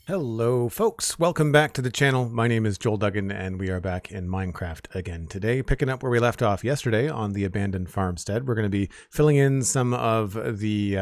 Hello folks, welcome back to the channel. My name is Joel Duggan and we are back in Minecraft again today, picking up where we left off yesterday on the abandoned farmstead. We're going to be filling in some of the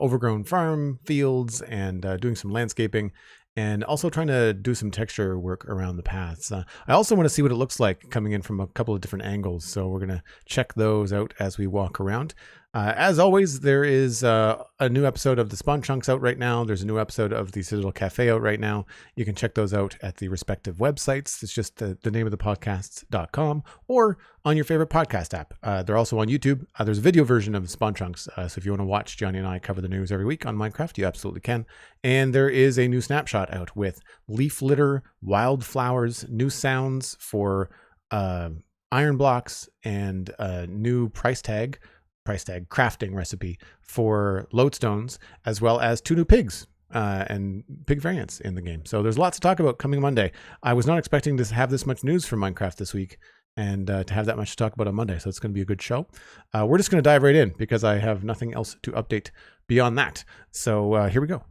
overgrown farm fields and doing some landscaping and also trying to do some texture work around the paths. I also want to see what it looks like coming in from a couple of different angles, so we're going to check those out as we walk around. As always, there is a new episode of the Spawn Chunks out right now. There's a new episode of the Citadel Cafe out right now. You can check those out at the respective websites. It's just the name of the podcasts.com or on your favorite podcast app. They're also on YouTube. There's a video version of Spawn Chunks. So if you want to watch Johnny and I cover the news every week on Minecraft, you absolutely can. And there is a new snapshot out with leaf litter, wildflowers, new sounds for iron blocks, and a new price tag crafting recipe for lodestones, as well as 2 new pigs and pig variants in the game. So there's lots to talk about coming Monday. I was not expecting to have this much news from Minecraft this week and to have that much to talk about on Monday. So it's going to be a good show. We're just going to dive right in because I have nothing else to update beyond that. So here we go.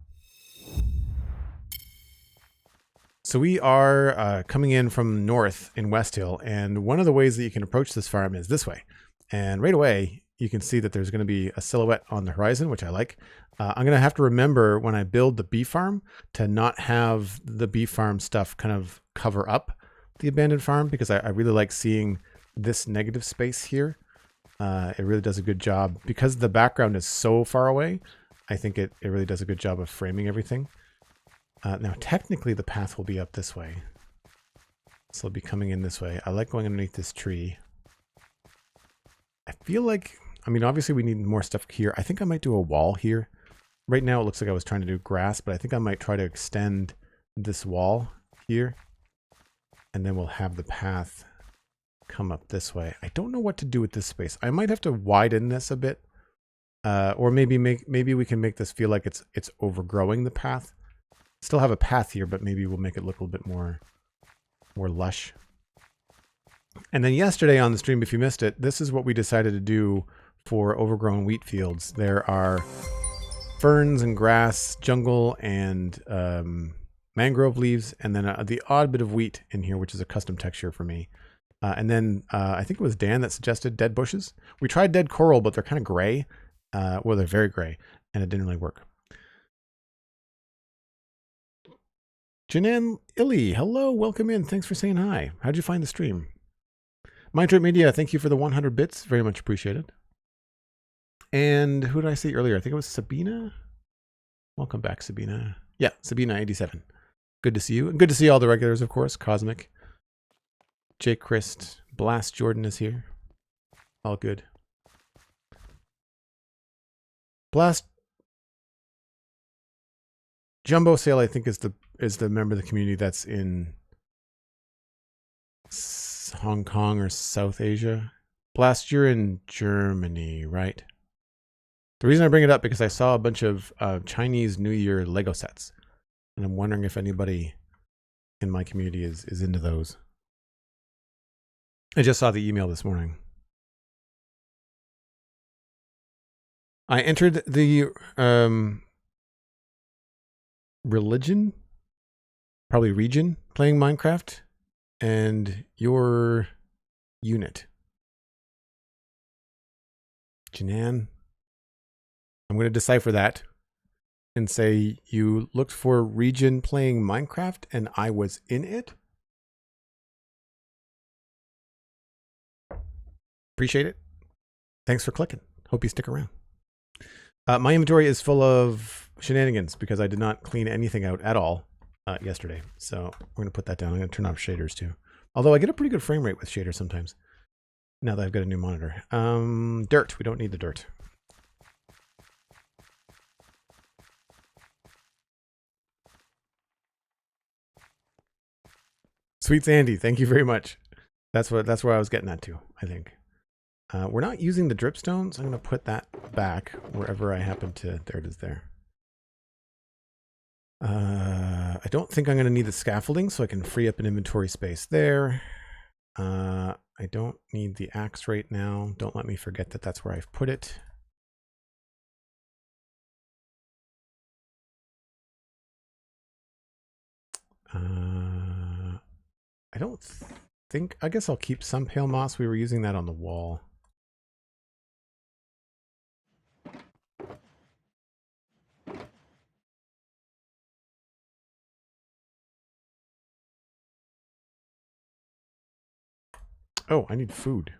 So we are coming in from north in West Hill, and one of the ways that you can approach this farm is this way. And right away, you can see that there's going to be a silhouette on the horizon, which I like. I'm going to have to remember when I build the bee farm to not have the bee farm stuff kind of cover up the abandoned farm, because I really like seeing this negative space here. It really does a good job. Because the background is so far away, I think it really does a good job of framing everything. Now, technically, the path will be up this way. So it'll be coming in this way. I like going underneath this tree. I feel like, I mean, obviously we need more stuff here. I think I might do a wall here. Right now it looks like I was trying to do grass, but I think I might try to extend this wall here. And then we'll have the path come up this way. I don't know what to do with this space. I might have to widen this a bit. Or maybe we can make this feel like it's overgrowing the path. Still have a path here, but maybe we'll make it look a little bit more lush. And then yesterday on the stream, if you missed it, this is what we decided to do for overgrown wheat fields. There are ferns and grass, jungle, and mangrove leaves, and then the odd bit of wheat in here, which is a custom texture for me. And then I think it was Dan that suggested dead bushes. We tried dead coral, but they're kind of gray. Well, they're very gray, and it didn't really work. Janan Illy, hello, welcome in. Thanks for saying hi. How'd you find the stream? MindTripMedia, thank you for the 100 bits. Very much appreciated. And who did I see earlier? I think it was Sabina. Welcome back, Sabina. Yeah, Sabina87. Good to see you. And good to see all the regulars, of course. Cosmic. Jake Christ. Blast Jordan is here. All good. Blast Jumbo Sale, I think, is the member of the community that's in Hong Kong or South Asia. Blast, you're in Germany, right? The reason I bring it up because I saw a bunch of Chinese New Year Lego sets, and I'm wondering if anybody in my community is into those. I just saw the email this morning. I entered the region playing Minecraft, and your unit. Janan, I'm going to decipher that and say you looked for region playing Minecraft and I was in it. Appreciate it. Thanks for clicking. Hope you stick around. My inventory is full of shenanigans because I did not clean anything out at all yesterday. So we're going to put that down. I'm going to turn off shaders too. Although I get a pretty good frame rate with shaders sometimes. Now that I've got a new monitor. Dirt. We don't need the dirt. SweetSandi, thank you very much. That's where I was getting at too, I think. We're not using the dripstones. I'm going to put that back wherever I happen to. There it is there. I don't think I'm going to need the scaffolding, so I can free up an inventory space there. I don't need the axe right now. Don't let me forget that that's where I've put it. I don't think, I guess I'll keep some pale moss. We were using that on the wall. Oh, I need food.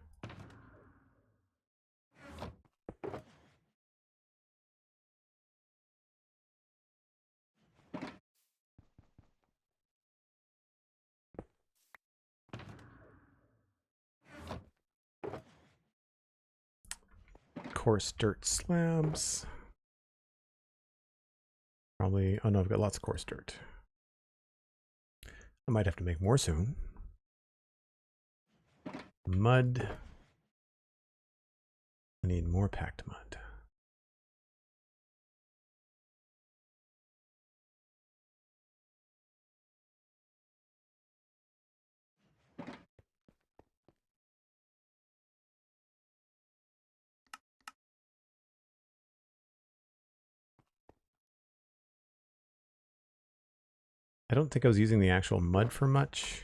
Coarse dirt slabs. Probably, oh no, I've got lots of coarse dirt. I might have to make more soon. Mud. I need more packed mud. I don't think I was using the actual mud for much.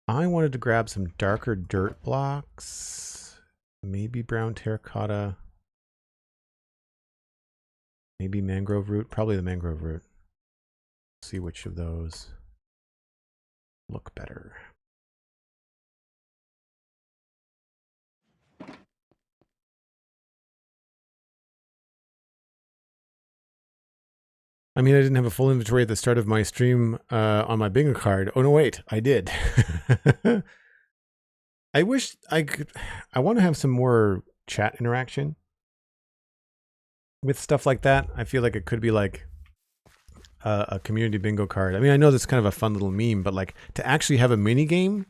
I wanted to grab some darker dirt blocks. Maybe brown terracotta. Maybe mangrove root. Probably the mangrove root. See which of those look better. I mean, I didn't have a full inventory at the start of my stream on my bingo card. Oh, no, wait, I did. I wish I could. I want to have some more chat interaction with stuff like that. I feel like it could be like a community bingo card. I mean, I know that's kind of a fun little meme, but like to actually have a mini game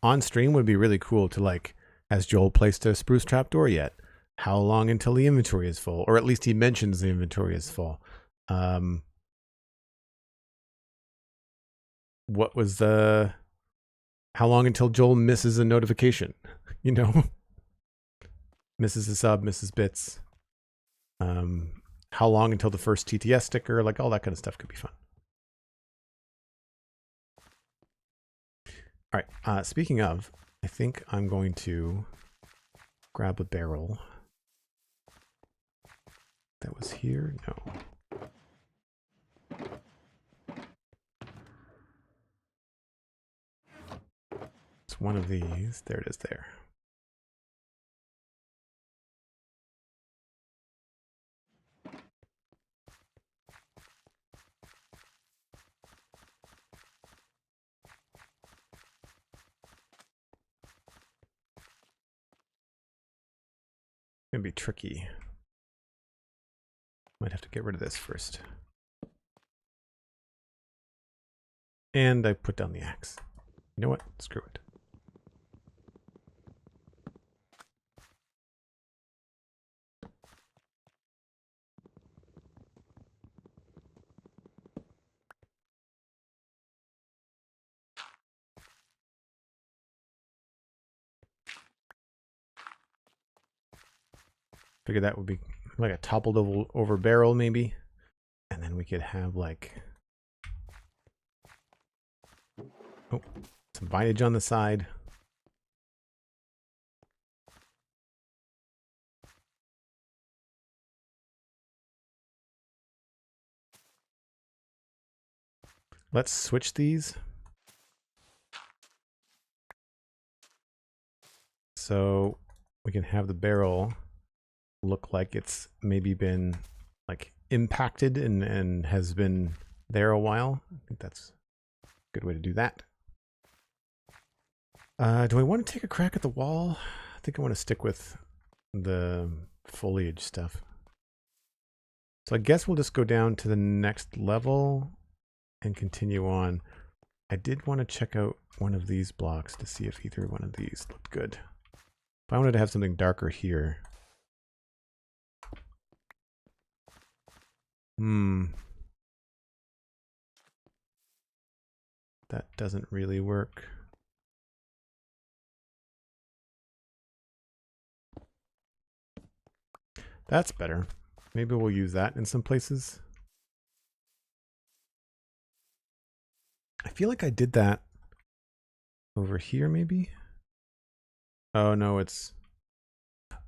on stream would be really cool. To like, has Joel placed a spruce trapdoor yet? How long until the inventory is full? Or at least he mentions the inventory is full. What was the... How long until Joel misses a notification? You know? Misses a sub, misses bits. How long until the first TTS sticker? Like all that kind of stuff could be fun. All right, speaking of, I think I'm going to grab a barrel. That was here? No. It's one of these. There it is there. Gonna be tricky. Might have to get rid of this first. And I put down the axe. You know what? Screw it. Figure that would be like a toppled over barrel maybe. And then we could have like, oh, some vinage on the side. Let's switch these. So we can have the barrel look like it's maybe been like impacted and has been there a while. I think that's a good way to do that. Do I want to take a crack at the wall? I think I want to stick with the foliage stuff. So I guess we'll just go down to the next level and continue on. I did want to check out one of these blocks to see if either one of these looked good. If I wanted to have something darker here. That doesn't really work. That's better. Maybe we'll use that in some places. I feel like I did that over here, maybe. Oh, no, it's...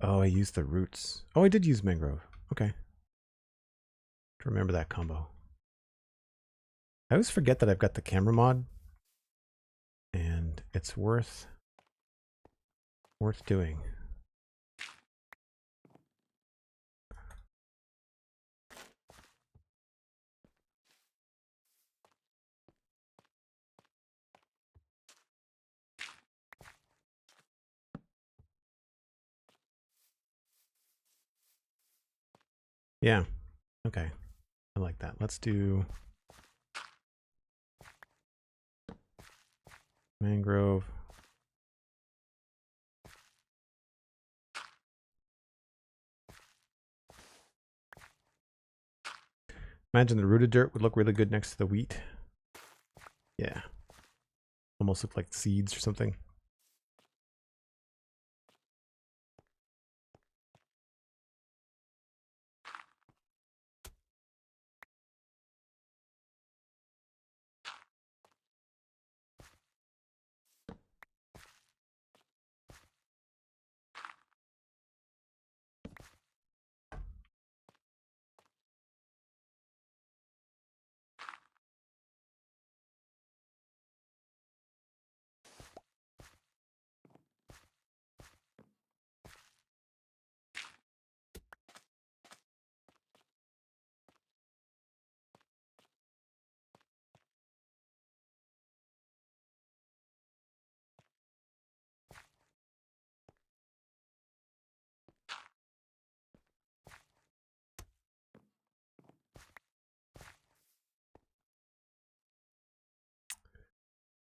Oh, I used the roots. Oh, I did use mangrove. Okay. Remember that combo. I always forget that I've got the camera mod. And it's worth doing. Yeah. Okay. I like that. Let's do mangrove. Imagine the rooted dirt would look really good next to the wheat. Yeah. Almost look like seeds or something.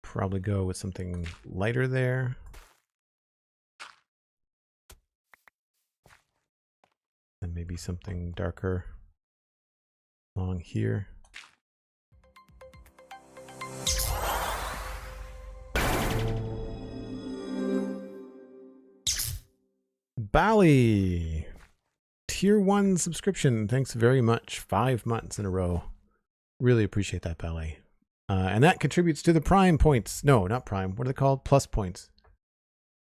Probably go with something lighter there. And maybe something darker along here. Bally! Tier 1 subscription. Thanks very much. 5 months in a row. Really appreciate that, Bally. And that contributes to the Prime points. No, not Prime. What are they called? Plus points.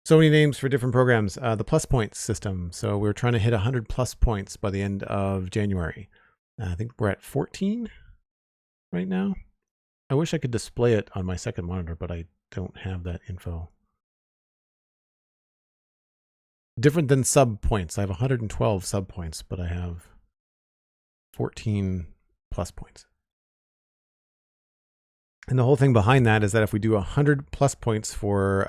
So many names for different programs. The plus points system. So we're trying to hit 100 plus points by the end of January. I think we're at 14 right now. I wish I could display it on my second monitor, but I don't have that info. Different than sub points. I have 112 sub points, but I have 14 plus points. And the whole thing behind that is that if we do 100 plus points for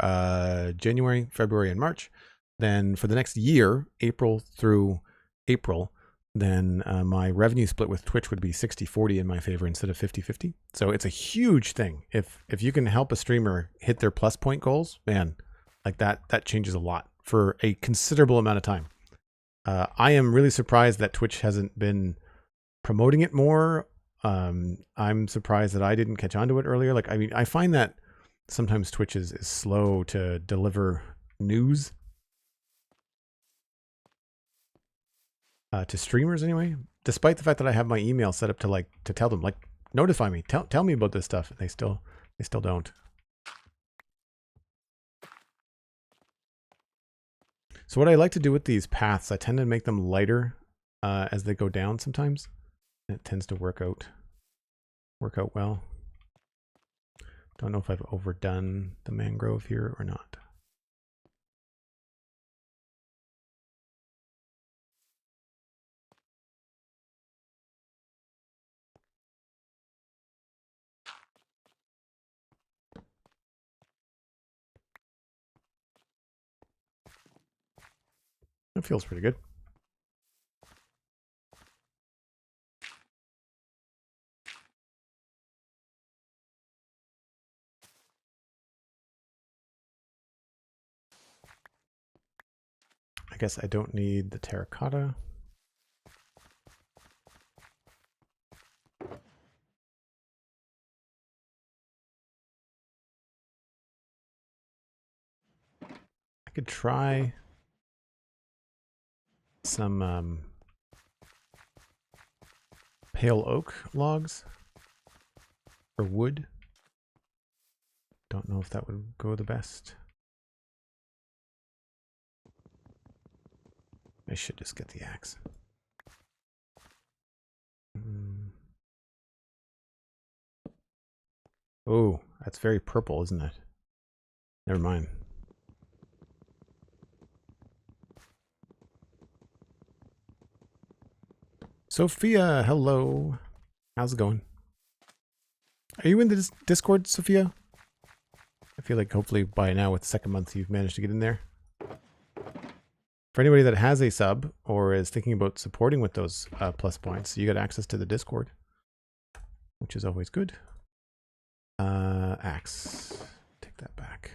January, February, and March, then for the next year, April through April, then my revenue split with Twitch would be 60-40 in my favor instead of 50-50. So it's a huge thing. If you can help a streamer hit their plus point goals, man, like that changes a lot for a considerable amount of time. I am really surprised that Twitch hasn't been promoting it more. I'm surprised that I didn't catch on to it earlier. Like, I mean, I find that sometimes Twitch is slow to deliver news to streamers anyway, despite the fact that I have my email set up to tell them, like, notify me, tell me about this stuff. They still don't. So what I like to do with these paths, I tend to make them lighter as they go down sometimes. It tends to work out well. Don't know if I've overdone the mangrove here or not. That feels pretty good. I guess I don't need the terracotta. I could try some pale oak logs or wood. Don't know if that would go the best. I should just get the axe. Oh, that's very purple, isn't it? Never mind. Sophia, hello. How's it going? Are you in the Discord, Sophia? I feel like hopefully by now with the second month you've managed to get in there. For anybody that has a sub or is thinking about supporting with those plus points, you got access to the Discord, which is always good. Axe. Take that back.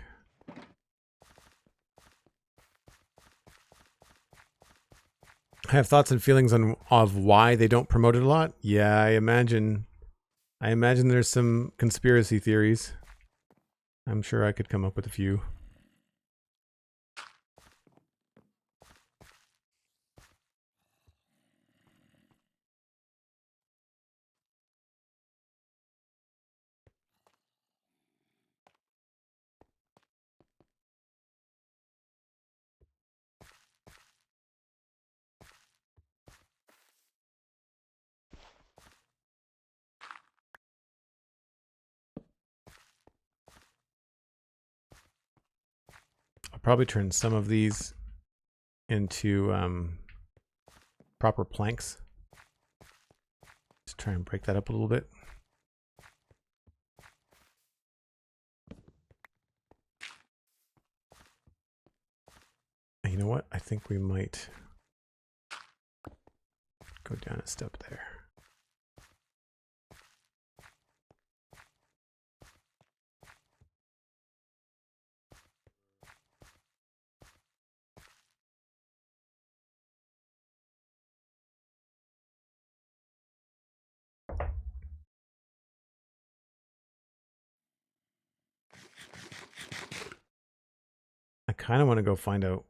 I have thoughts and feelings of why they don't promote it a lot. Yeah, I imagine there's some conspiracy theories. I'm sure I could come up with a few. I'll probably turn some of these into proper planks. Just try and break that up a little bit. You know what? I think we might go down a step there. I kind of want to go find out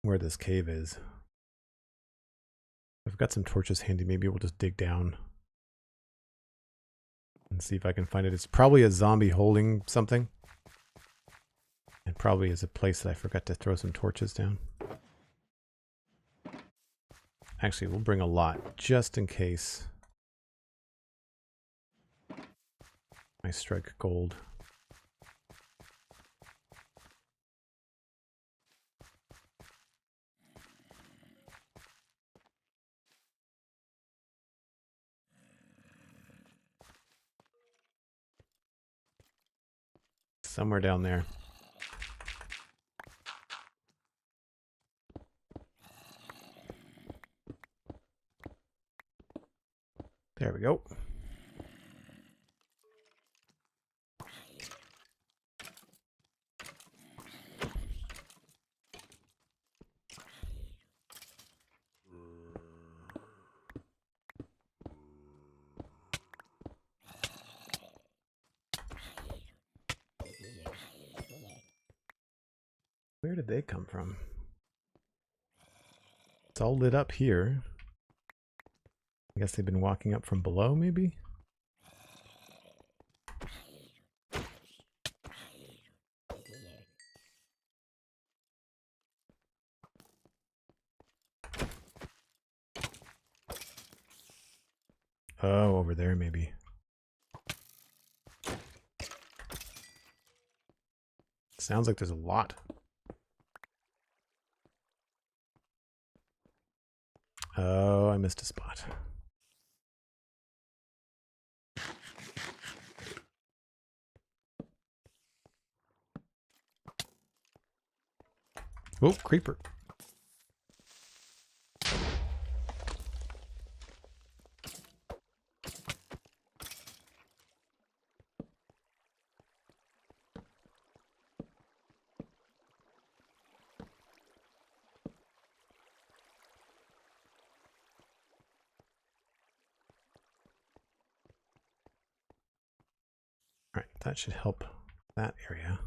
where this cave is. I've got some torches handy. Maybe we'll just dig down and see if I can find it. It's probably a zombie holding something. It probably is a place that I forgot to throw some torches down. Actually, we'll bring a lot just in case I strike gold. Somewhere down there. There we go. Where did they come from? It's all lit up here. I guess they've been walking up from below, maybe? Oh, over there, maybe. Sounds like there's a lot. Oh, I missed a spot. Oh, creeper. All right, that should help that area.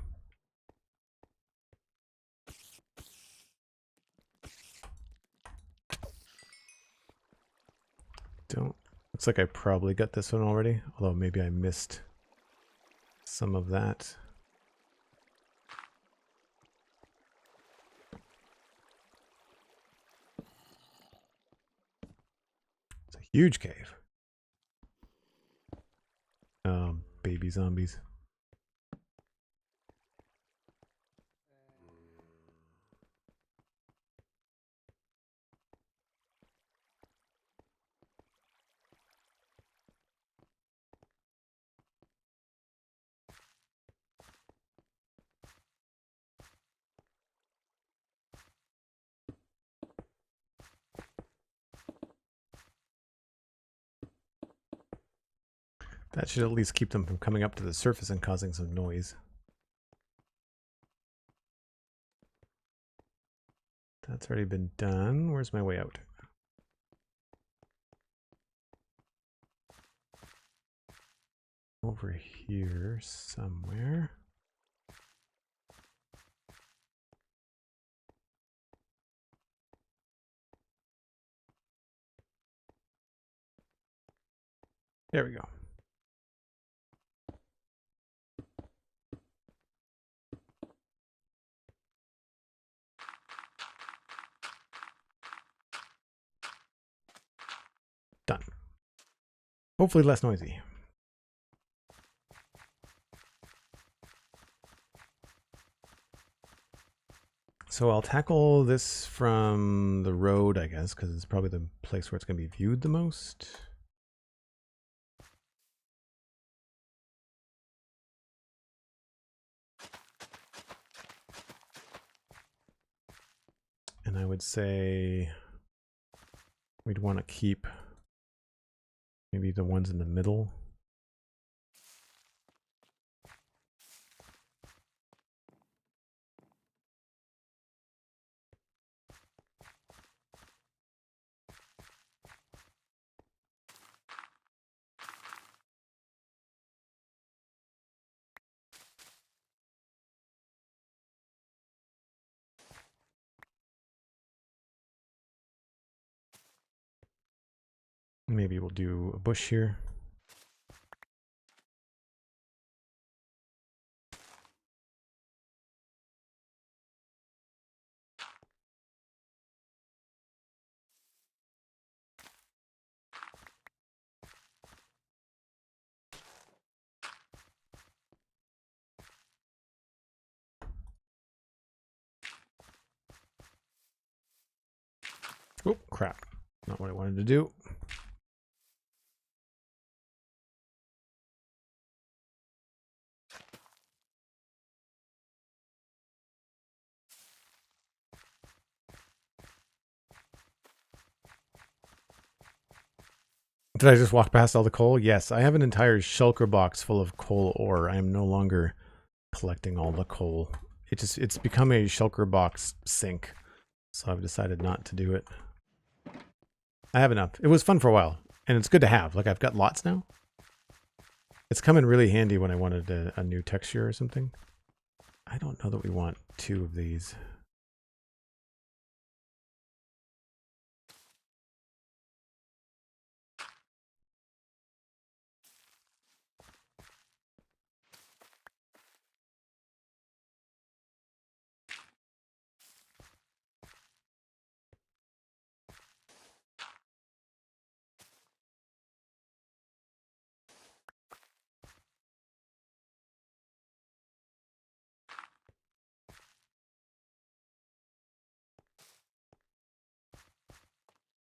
Don't Looks like I probably got this one already, although maybe I missed some of that. It's a huge cave. Oh, baby zombies. That should at least keep them from coming up to the surface and causing some noise. That's already been done. Where's my way out? Over here somewhere. There we go. Done. Hopefully less noisy. So I'll tackle this from the road, I guess, because it's probably the place where it's going to be viewed the most. And I would say we'd want to keep maybe the ones in the middle. Maybe we'll do a bush here. Oh, crap. Not what I wanted to do. Did I just walk past all the coal? Yes, I have an entire shulker box full of coal ore. I am no longer collecting all the coal. It's become a shulker box sink. So I've decided not to do it. I have enough. It was fun for a while, and it's good to have. Like, I've got lots now. It's come in really handy when I wanted a new texture or something. I don't know that we want 2 of these.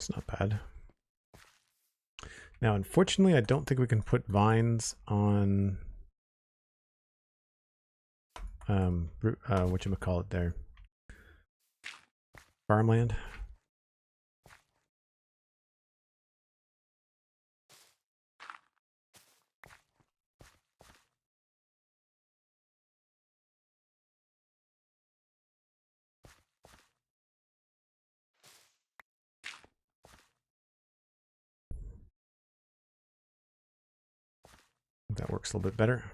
It's not bad. Now, unfortunately, I don't think we can put vines on whatchamacallit there. Farmland. That works a little bit better.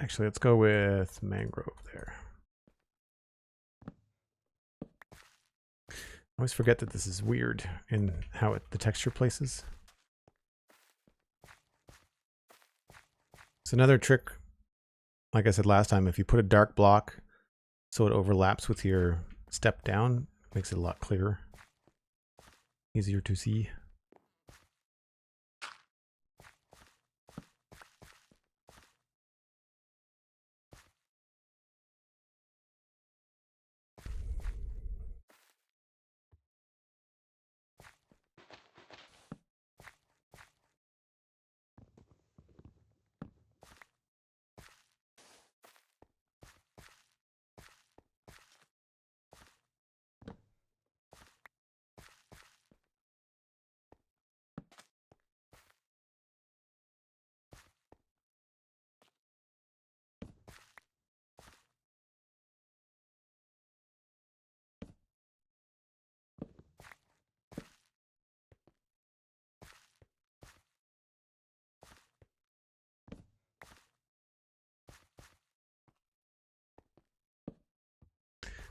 Actually, let's go with mangrove there. I always forget that this is weird in how the texture places. It's another trick, like I said last time, if you put a dark block so it overlaps with your step down, it makes it a lot clearer, easier to see.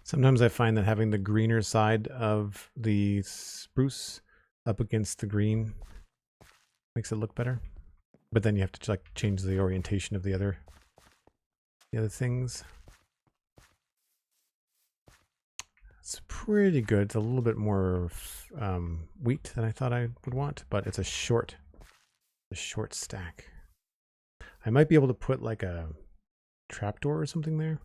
Sometimes I find that having the greener side of the spruce up against the green makes it look better. But then you have to like change the orientation of the other things. It's pretty good. It's a little bit more wheat than I thought I would want, but it's a short stack. I might be able to put like a trapdoor or something there.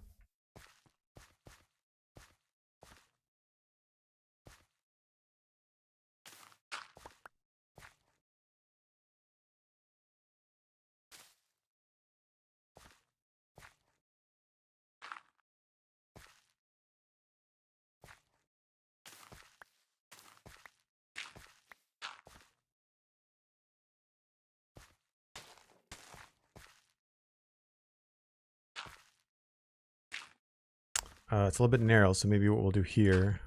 It's a little bit narrow, so maybe what we'll do here.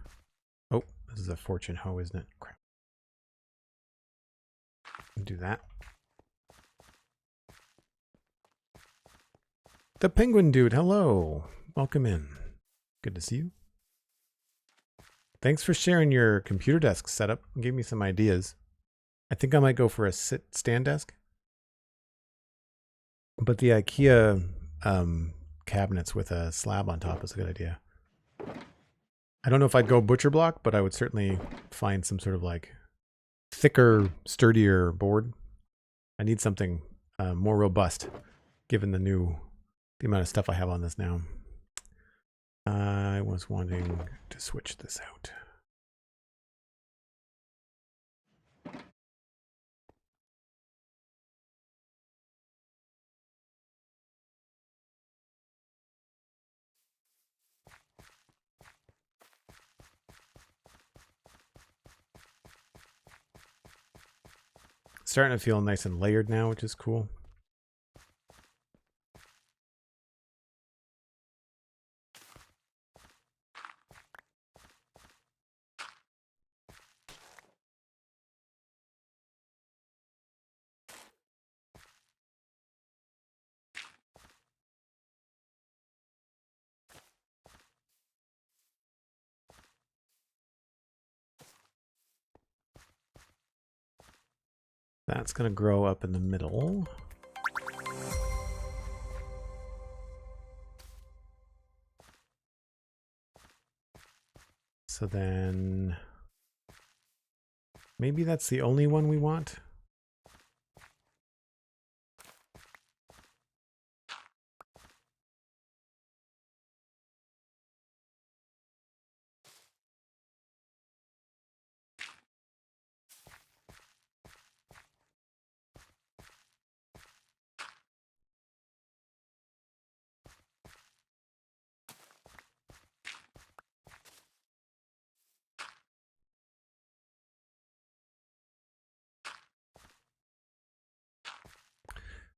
Oh, this is a fortune hoe, isn't it? Crap. Do that. The penguin dude, hello. Welcome in. Good to see you. Thanks for sharing your computer desk setup. Gave me some ideas. I think I might go for a stand desk. But the IKEA cabinets with a slab on top is a good idea. I don't know if I'd go butcher block, but I would certainly find some sort of like thicker, sturdier board. I need something more robust, given the amount of stuff I have on this now. I was wanting to switch this out. Starting to feel nice and layered now, which is cool. That's going to grow up in the middle. So then maybe that's the only one we want.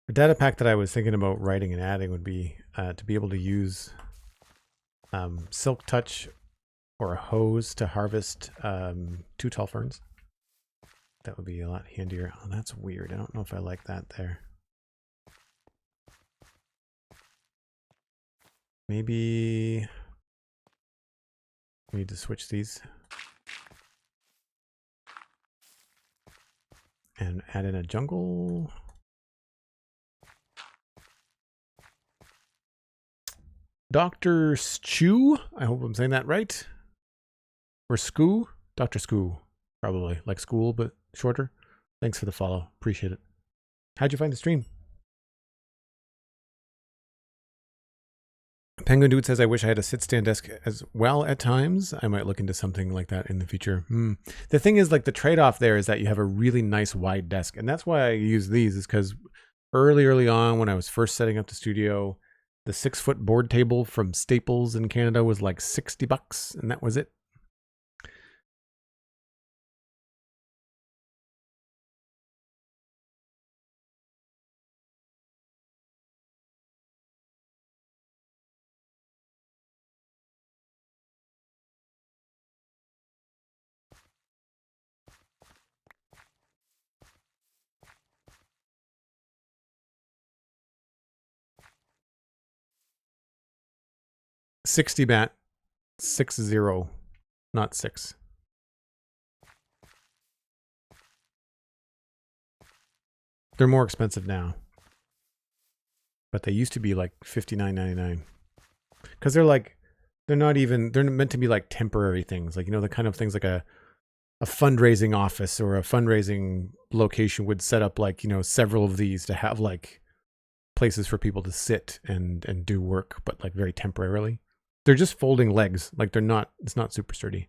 The data pack that I was thinking about writing and adding would be to be able to use Silk Touch or a hose to harvest 2 tall ferns. That would be a lot handier. Oh, that's weird. I don't know if I like that there. Maybe we need to switch these and add in a jungle. Dr. Stew, I hope I'm saying that right. Or Skoo? Dr. Skoo, probably. Like school, but shorter. Thanks for the follow. Appreciate it. How'd you find the stream? Penguin Dude says, I wish I had a sit-stand desk as well at times. I might look into something like that in the future. The thing is, like, the trade-off there is that you have a really nice wide desk. And that's why I use these, is because early on when I was first setting up the studio, the 6-foot board table from Staples in Canada was like $60, and that was it. $60, Matt. 60, not 6. They're more expensive now, but they used to be like $59.99. Because they're meant to be like temporary things, like, you know, the kind of things like a fundraising office or a fundraising location would set up, like, you know, several of these to have like places for people to sit and do work, but like very temporarily. They're just folding legs, like it's not super sturdy.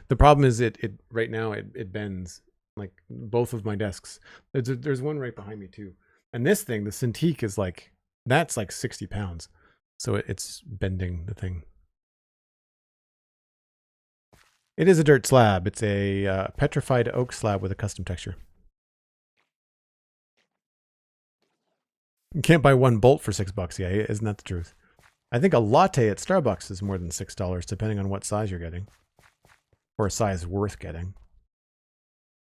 The problem is it right now it bends, like both of my desks. There's one right behind me too, and this thing, the Cintiq, is like, that's like 60 pounds, so it's bending the thing. It is a dirt slab. It's a petrified oak slab with a custom texture. You can't buy one bolt for $6. Yeah, isn't that the truth? I think a latte at Starbucks is more than $6, depending on what size you're getting, or a size worth getting.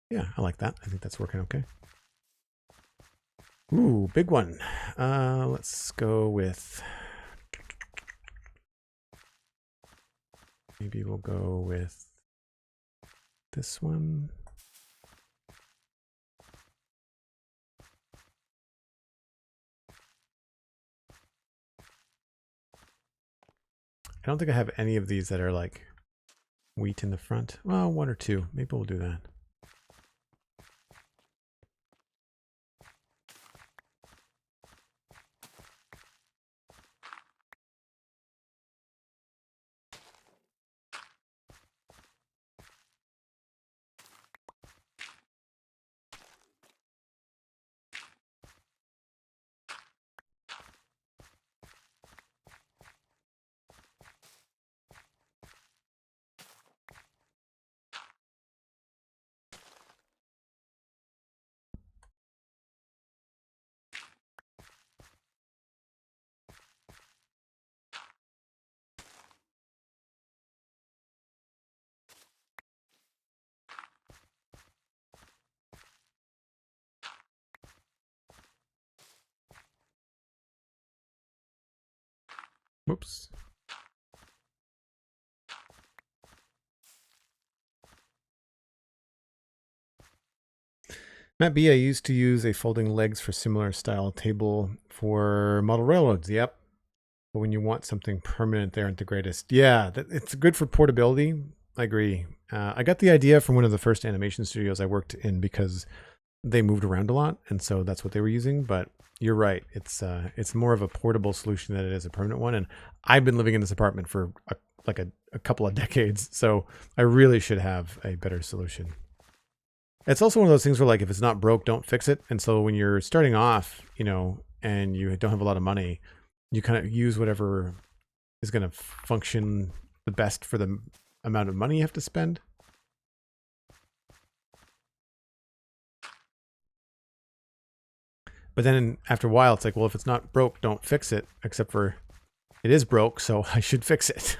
Yeah, I like that. I think that's working okay. Ooh, big one. Let's go with, maybe we'll go with this one. I don't think I have any of these that are like wheat in the front. Well, one or two. Maybe we'll do that. Whoops. Matt B, I used to use a folding legs for similar style table for model railroads. Yep. But when you want something permanent, they aren't the greatest. Yeah, it's good for portability. I agree. I got the idea from one of the first animation studios I worked in because they moved around a lot, and so that's what they were using. But you're right. It's more of a portable solution than it is a permanent one. And I've been living in this apartment for a couple of decades, so I really should have a better solution. It's also one of those things where, like, if it's not broke, don't fix it. And so when you're starting off, you know, and you don't have a lot of money, you kind of use whatever is going to function the best for the amount of money you have to spend. But then after a while, it's like, well, if it's not broke, don't fix it, except for it is broke, so I should fix it.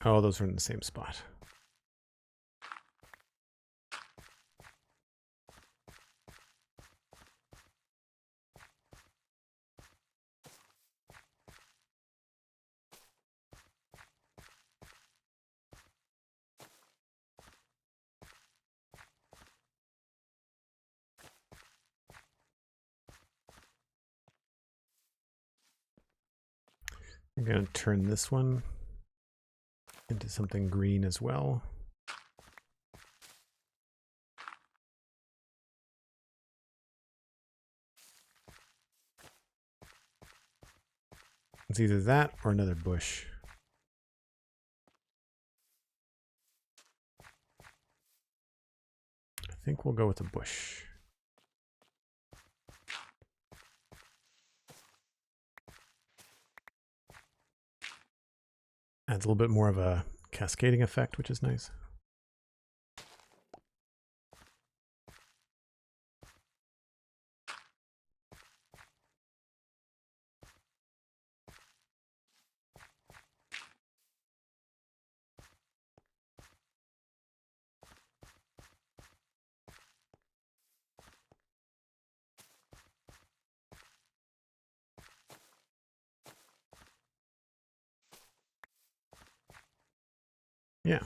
Oh, those are in the same spot. I'm going to turn this one into something green as well. It's either that or another bush. I think we'll go with a bush. Adds a little bit more of a cascading effect, which is nice. Yeah.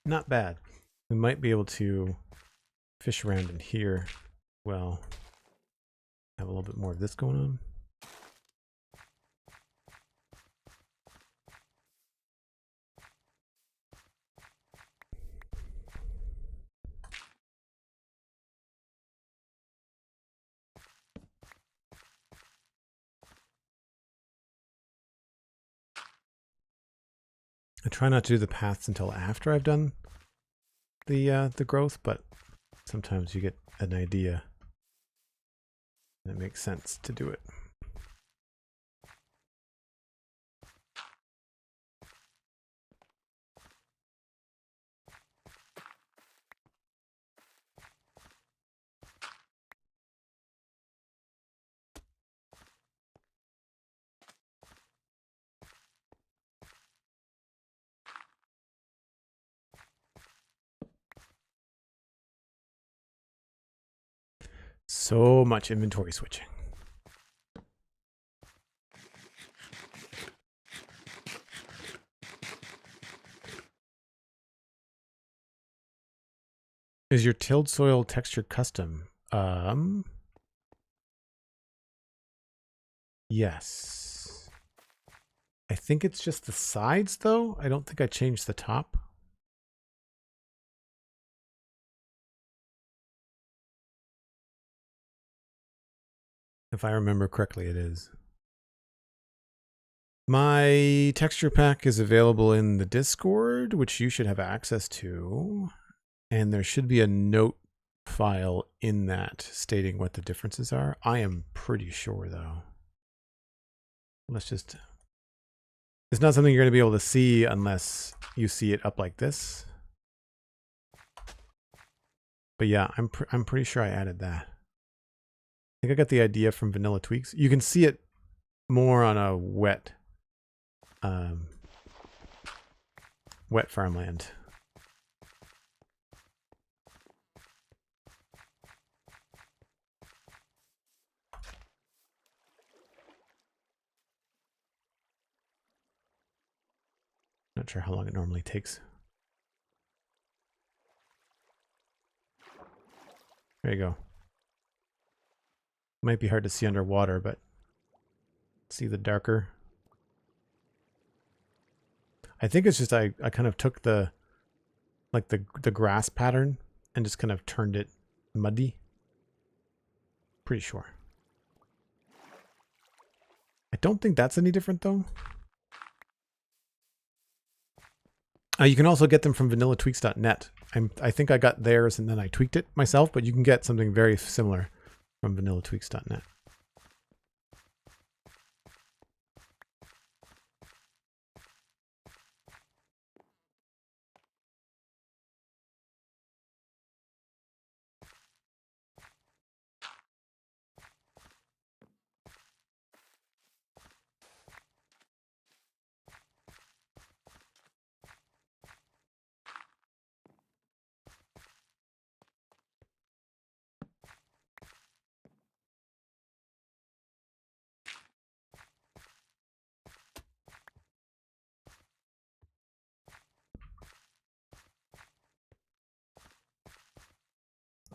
Not bad. We might be able to fish around in here. Well, have a little bit more of this going on. I try not to do the paths until after I've done the growth, but sometimes you get an idea and it makes sense to do it. So much inventory switching. Is your tilled soil texture custom? Yes. I think it's just the sides though. I don't think I changed the top. If I remember correctly, it is. My texture pack is available in the Discord, which you should have access to. And there should be a note file in that stating what the differences are. I am pretty sure though. Let's just... It's not something you're going to be able to see unless you see it up like this. But yeah, I'm pretty sure I added that. I think I got the idea from Vanilla Tweaks. You can see it more on a wet farmland. Not sure how long it normally takes. There you go. Might be hard to see underwater, but see the darker. I think it's just I kind of took the grass pattern and just kind of turned it muddy. Pretty sure. I don't think that's any different though. You can also get them from vanillatweaks.net. I think I got theirs and then I tweaked it myself, but you can get something very similar from vanillatweaks.net.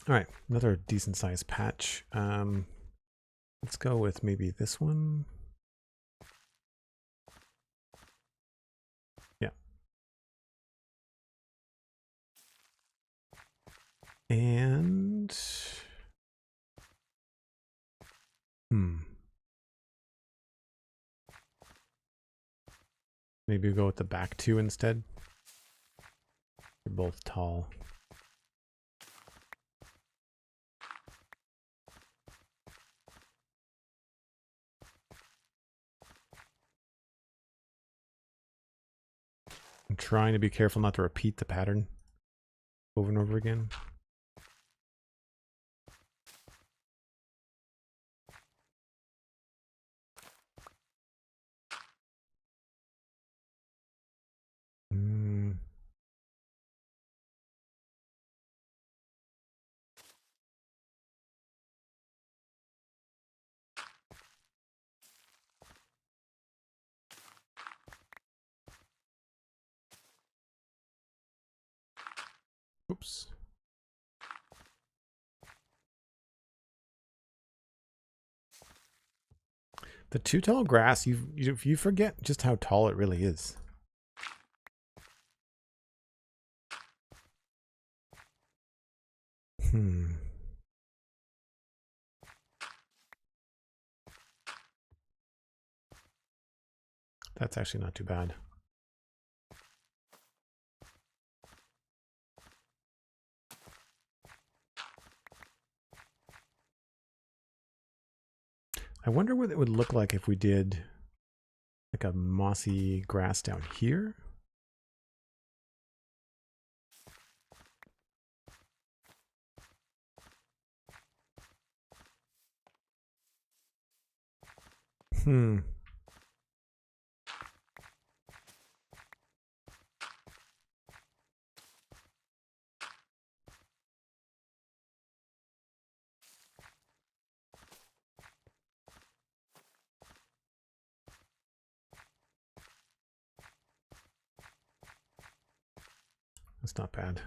All right, another decent sized patch. Let's go with maybe this one. Yeah. And maybe we'll go with the back two instead. They're both tall. I'm trying to be careful not to repeat the pattern over and over again. Oops. The too tall grass, you forget just how tall it really is. That's actually not too bad. I wonder what it would look like if we did like a mossy grass down here. That's not bad.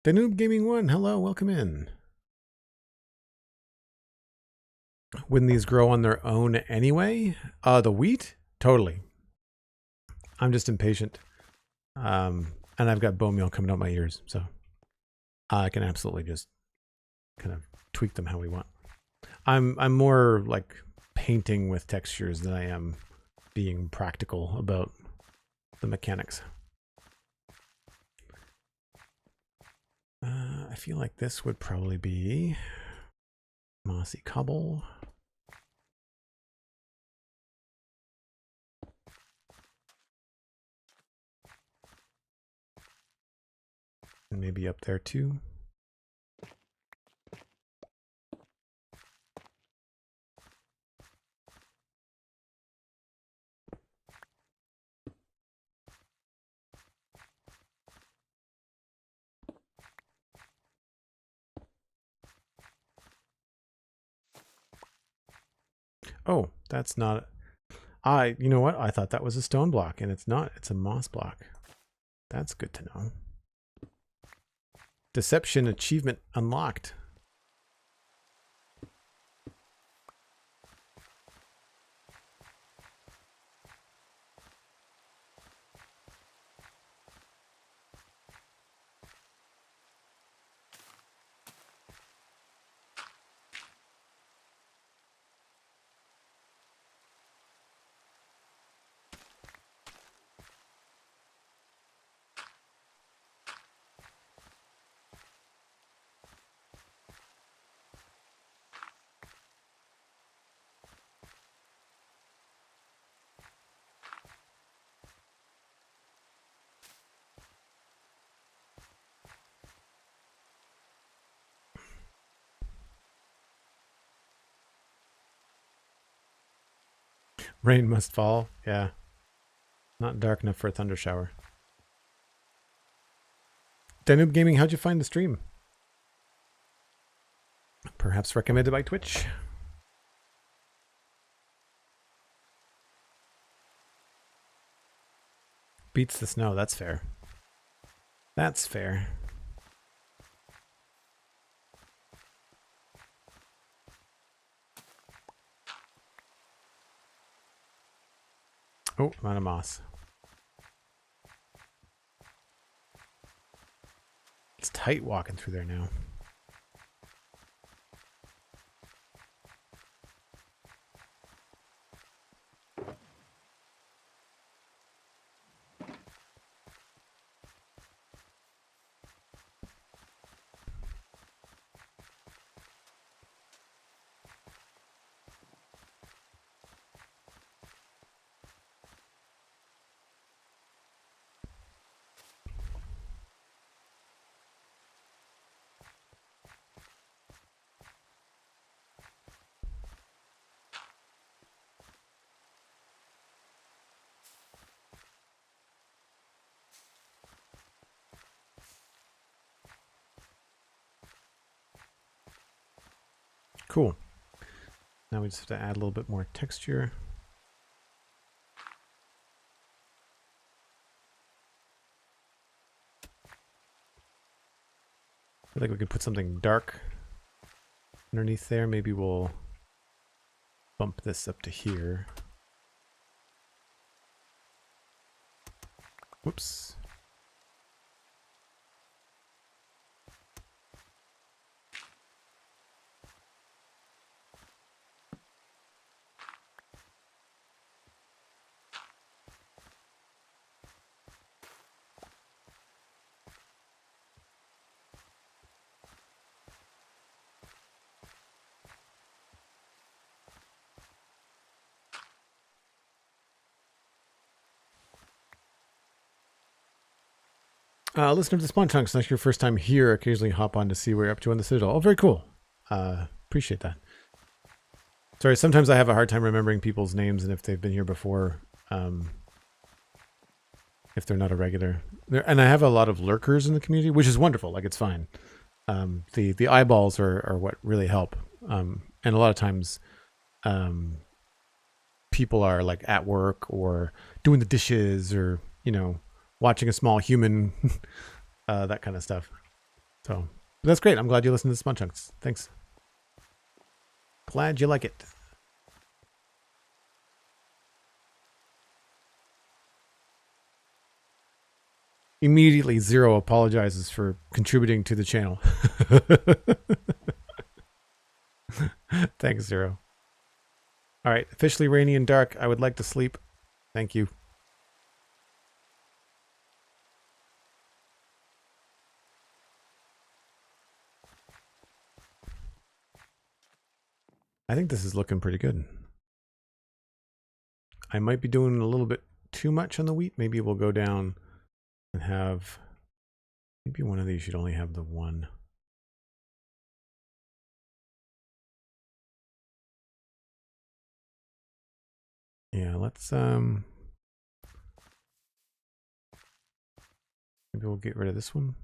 The Noob Gaming One, hello, welcome in. Wouldn't these grow on their own anyway? The wheat? Totally. I'm just impatient. And I've got bone meal coming out my ears, so I can absolutely just kind of tweak them how we want. I'm more like painting with textures than I am being practical about the mechanics. I feel like this would probably be mossy cobble. And maybe up there too. Oh, that's not... you know what? I thought that was a stone block, and it's not. It's a moss block. That's good to know. Deception achievement unlocked. Rain must fall. Yeah. Not dark enough for a thunder shower. Danube Gaming, how'd you find the stream? Perhaps recommended by Twitch. Beats the snow, that's fair. That's fair. Oh, I'm out of moss. It's tight walking through there now. Cool. Now we just have to add a little bit more texture. I feel like we could put something dark underneath there. Maybe we'll bump this up to here. Whoops. Listener to the Spawn Chunks, that's your first time here. Occasionally hop on to see what you're up to on the Citadel. Oh, very cool. Appreciate that. Sorry, sometimes I have a hard time remembering people's names and if they've been here before, if they're not a regular. And I have a lot of lurkers in the community, which is wonderful. Like, it's fine. The eyeballs are what really help. And a lot of times people are like at work or doing the dishes or, you know, watching a small human, that kind of stuff. So that's great. I'm glad you listened to the Spawn Chunks. Thanks. Glad you like it. Immediately, Zero apologizes for contributing to the channel. Thanks, Zero. All right, officially rainy and dark. I would like to sleep. Thank you. I think this is looking pretty good. I might be doing a little bit too much on the wheat. Maybe we'll go down and have, maybe one of these should only have the one. Yeah, let's maybe we'll get rid of this one.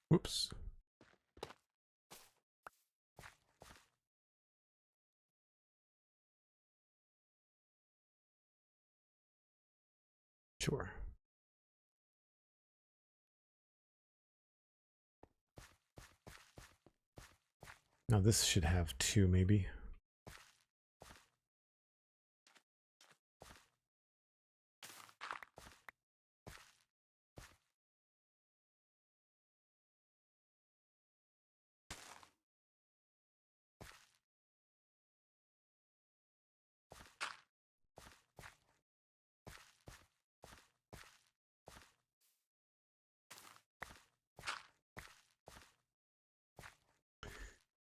Whoops. Sure. Now this should have two, maybe.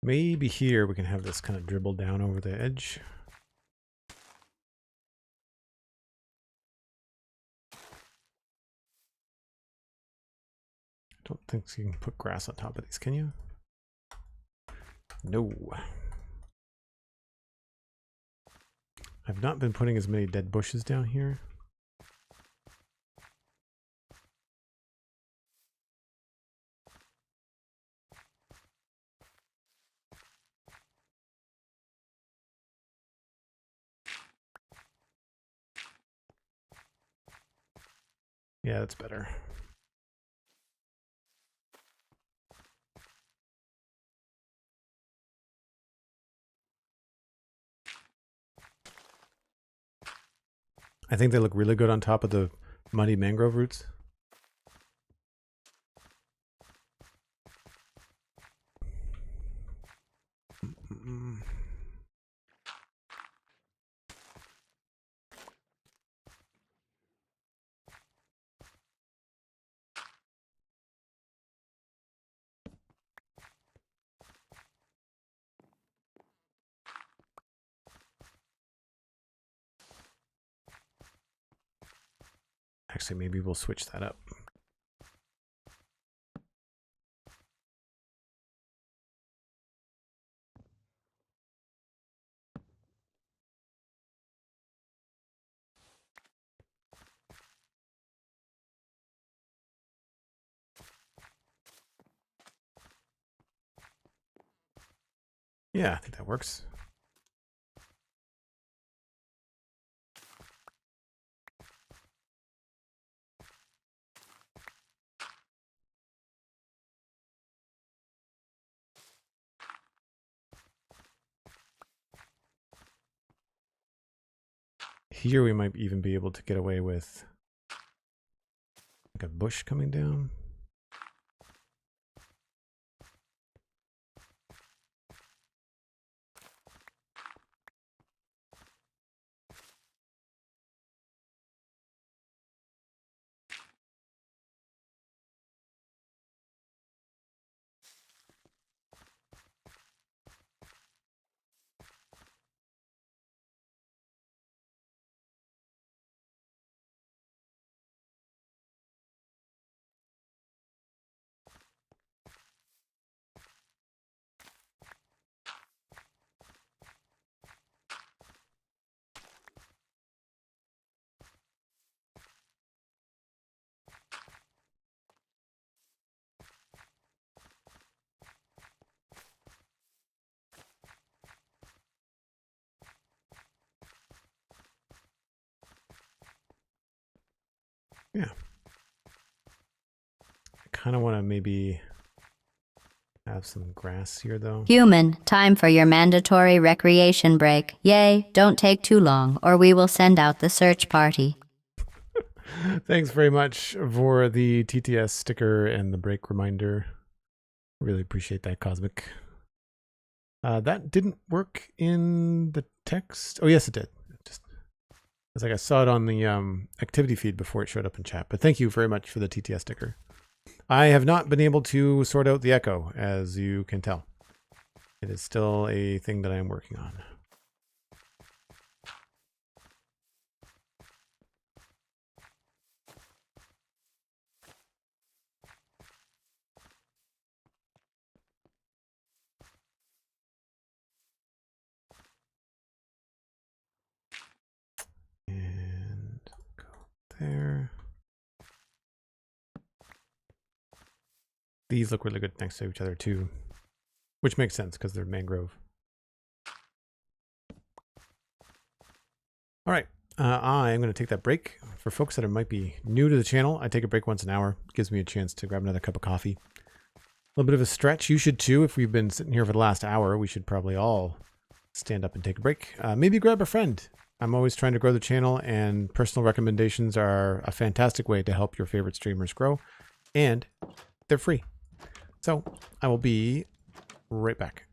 Maybe here we can have this kind of dribble down over the edge. I don't think you can put grass on top of these, can you? No. I've not been putting as many dead bushes down here. Yeah, that's better. I think they look really good on top of the muddy mangrove roots. Actually, maybe we'll switch that up. Yeah, I think that works. Here we might even be able to get away with like a bush coming down. Yeah. I kind of want to maybe have some grass here, though. Human, time for your mandatory recreation break. Yay, don't take too long, or we will send out the search party. Thanks very much for the TTS sticker and the break reminder. Really appreciate that, Cosmic. That didn't work in the text. Oh, yes, it did. It's like I saw it on the activity feed before it showed up in chat. But thank you very much for the TTS sticker. I have not been able to sort out the echo, as you can tell. It is still a thing that I am working on. And go there. These look really good next to each other too, which makes sense because they're mangrove. All right, I am going to take that break. For folks that might be new to the channel, I take a break once an hour. It gives me a chance to grab another cup of coffee. A little bit of a stretch. You should too. If we've been sitting here for the last hour, we should probably all stand up and take a break. Maybe grab a friend. I'm always trying to grow the channel, and personal recommendations are a fantastic way to help your favorite streamers grow, and they're free. So I will be right back.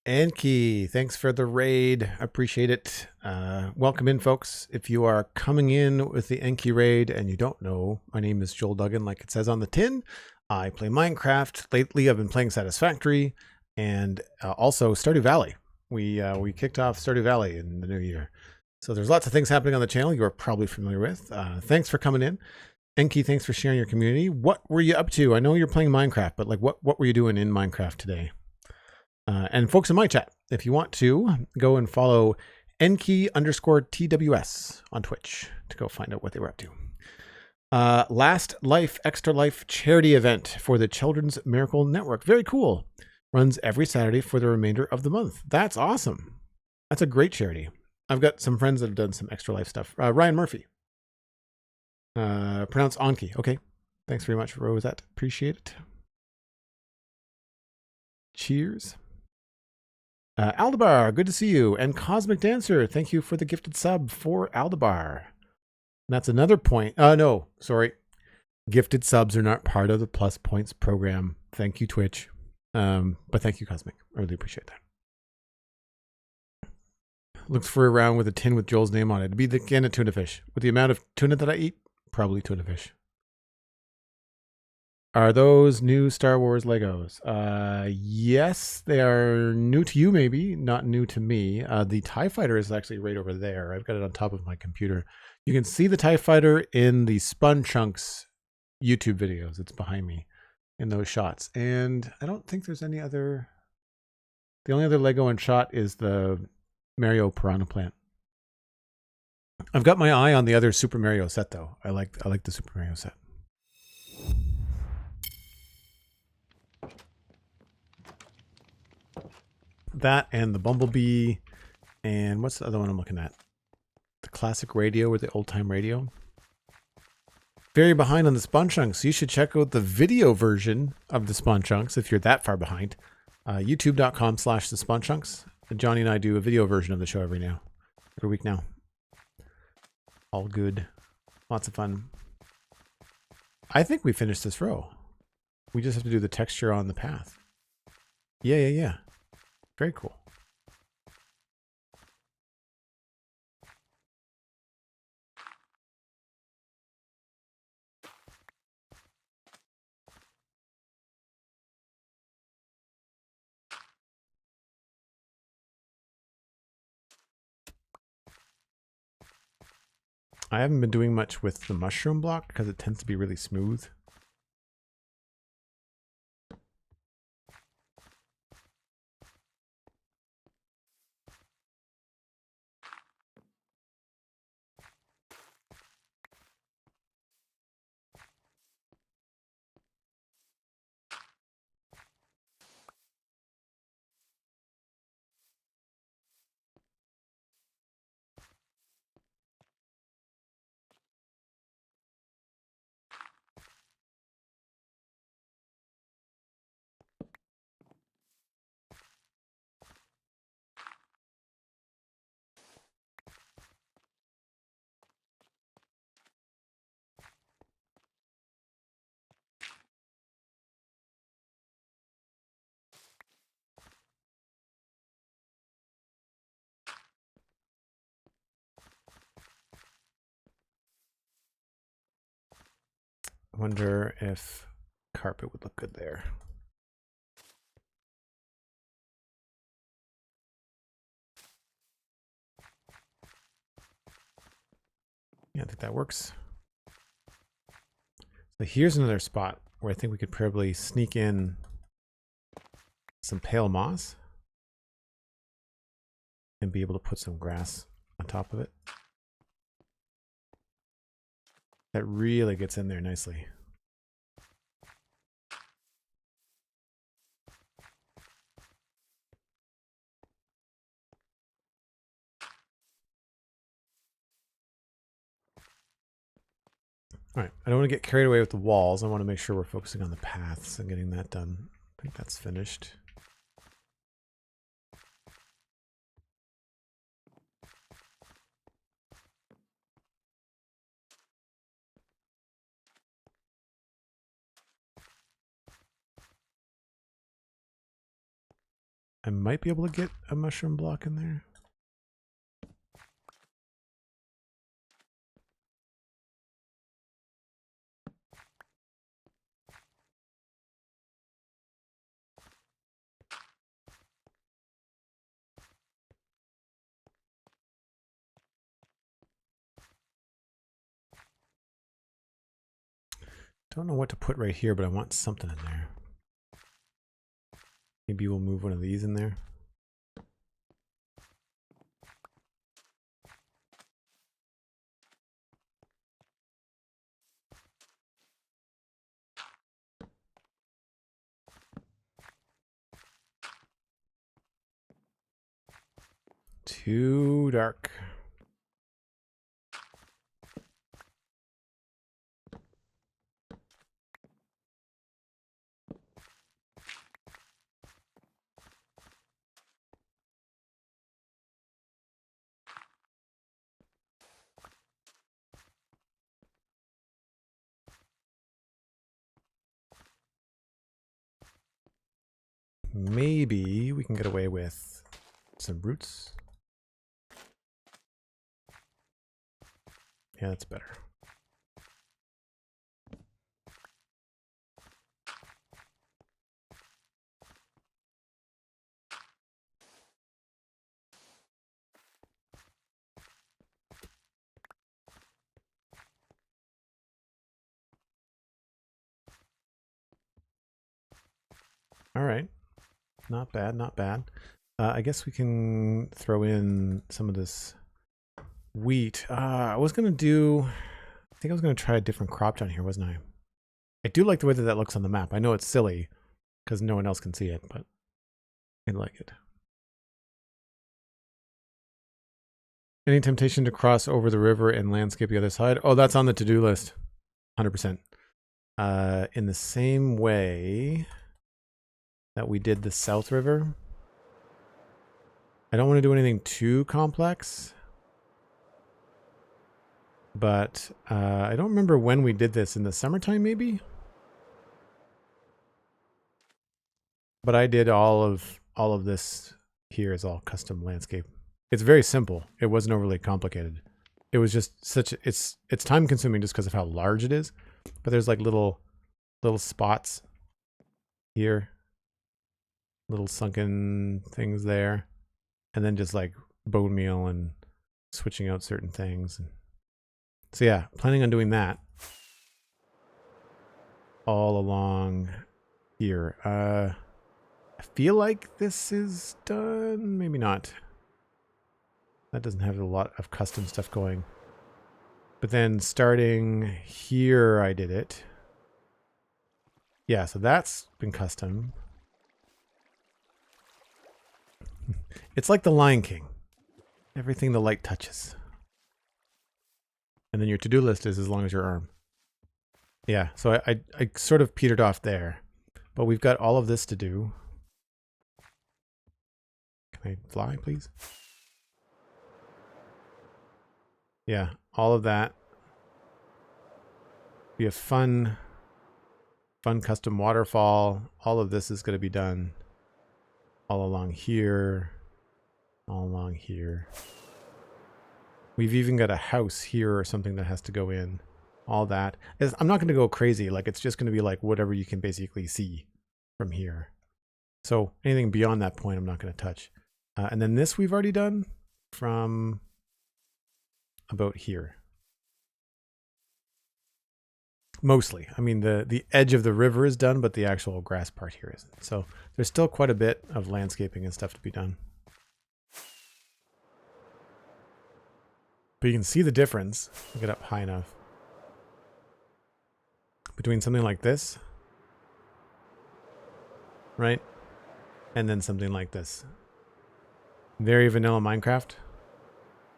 Enki, thanks for the raid. Appreciate it. Welcome in, folks. If you are coming in with the Enki raid and you don't know, my name is Joel Duggan, like it says on the tin. I play Minecraft. Lately, I've been playing Satisfactory and also Stardew Valley. We kicked off Stardew Valley in the new year. So there's lots of things happening on the channel you are probably familiar with. Thanks for coming in. Enki, thanks for sharing your community. What were you up to? I know you're playing Minecraft, but like what were you doing in Minecraft today? And folks in my chat, if you want to, go and follow Enki_TWS on Twitch to go find out what they were up to. Last Life Extra Life charity event for the Children's Miracle Network. Very cool. Runs every Saturday for the remainder of the month. That's awesome. That's a great charity. I've got some friends that have done some Extra Life stuff. Ryan Murphy. Pronounced Anki. Okay. Thanks very much, Rosette. Appreciate it. Cheers. Aldebar, good to see you. And Cosmic Dancer, thank you for the gifted sub for Aldebar. And that's another point. No, sorry. Gifted subs are not part of the Plus Points program. Thank you, Twitch. But thank you, Cosmic. I really appreciate that. Looks for a round with a tin with Joel's name on it. It'd be again a tuna fish. With the amount of tuna that I eat, probably tuna fish. Are those new Star Wars Legos? Yes, they are new to you, maybe, not new to me. The TIE Fighter is actually right over there. I've got it on top of my computer. You can see the TIE Fighter in the Spun Chunks YouTube videos. It's behind me in those shots. And I don't think there's any other... The only other Lego in shot is the Mario Piranha Plant. I've got my eye on the other Super Mario set, though. I like the Super Mario set. That and the Bumblebee, and what's the other one I'm looking at? The classic radio or the old time radio. Very behind on the Spawn Chunks. You should check out the video version of the Spawn Chunks if you're that far behind. YouTube.com/the Spawn Chunks. Johnny and I do a video version of the show every week now. All good. Lots of fun. I think we finished this row. We just have to do the texture on the path. Yeah. Very cool. I haven't been doing much with the mushroom block because it tends to be really smooth. I wonder if carpet would look good there. Yeah, I think that works. So here's another spot where I think we could probably sneak in some pale moss and be able to put some grass on top of it. That really gets in there nicely. All right, I don't want to get carried away with the walls. I want to make sure we're focusing on the paths and getting that done. I think that's finished. I might be able to get a mushroom block in there. Don't know what to put right here, but I want something in there. Maybe we'll move one of these in there. Too dark. Maybe we can get away with some roots. Yeah, that's better. All right. Not bad, not bad. I guess we can throw in some of this wheat. I was going to do... I think I was going to try a different crop down here, wasn't I? I do like the way that that looks on the map. I know it's silly because no one else can see it, but I like it. Any temptation to cross over the river and landscape the other side? Oh, that's on the to-do list. 100%. In the same way that we did the South River. I don't want to do anything too complex. But I don't remember when we did this. In the summertime, maybe? But I did all of this here is all custom landscape. It's very simple. It wasn't overly complicated. It was just such it's time consuming just because of how large it is. But there's like little spots here. Little sunken things there. And then just like bone meal and switching out certain things. So yeah, planning on doing that all along here. I feel like this is done. Maybe not. That doesn't have a lot of custom stuff going. But then starting here, I did it. Yeah, so that's been custom. It's like the Lion King. Everything the light touches. And then your to-do list is as long as your arm. Yeah, so I sort of petered off there. But we've got all of this to do. Can I fly, please? Yeah, all of that. Be a fun custom waterfall. All of this is going to be done all along here. All along here. We've even got a house here or something that has to go in. All that. I'm not going to go crazy. Like, it's just going to be like whatever you can basically see from here. So anything beyond that point, I'm not going to touch. And then this we've already done from about here. Mostly. I mean, the edge of the river is done, but the actual grass part here isn't. So there's still quite a bit of landscaping and stuff to be done. But you can see the difference. Look it up high enough. Between something like this, right? And then something like this. Very vanilla Minecraft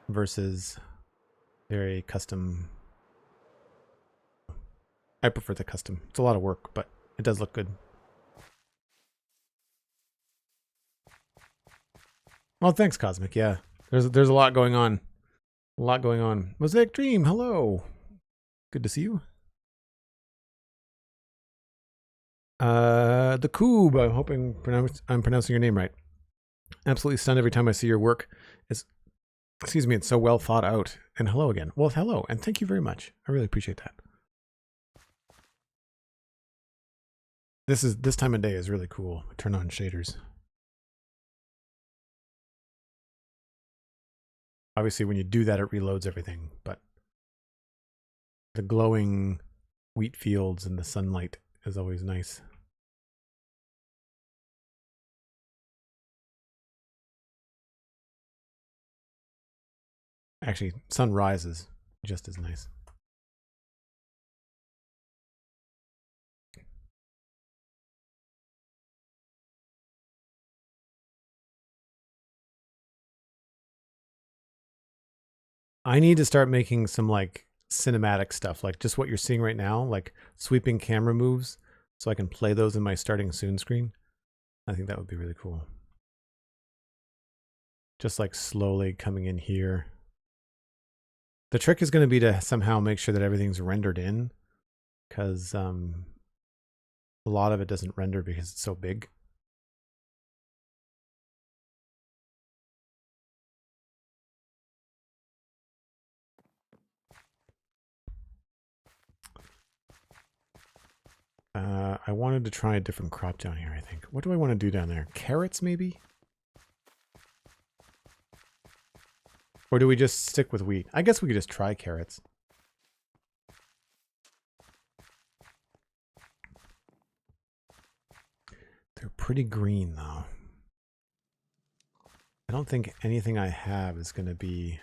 versus very custom. I prefer the custom. It's a lot of work, but it does look good. Well, thanks, Cosmic. Yeah, there's a lot going on. A lot going on. Mosaic Dream, hello. Good to see you. The Cove, I'm hoping I'm pronouncing your name right. Absolutely stunned every time I see your work. It's, excuse me, it's so well thought out. And hello again. Well, hello, and thank you very much. I really appreciate that. This time of day is really cool. Turn on shaders. Obviously, when you do that, it reloads everything, but the glowing wheat fields and the sunlight is always nice. Actually, sunrise is just as nice. I need to start making some like cinematic stuff, like just what you're seeing right now, like sweeping camera moves, so I can play those in my starting soon screen. I think that would be really cool. Just like slowly coming in here. The trick is going to be to somehow make sure that everything's rendered in, because a lot of it doesn't render because it's so big. I wanted to try a different crop down here, I think. What do I want to do down there? Carrots, maybe? Or do we just stick with wheat? I guess we could just try carrots. They're pretty green, though. I don't think anything I have is going to be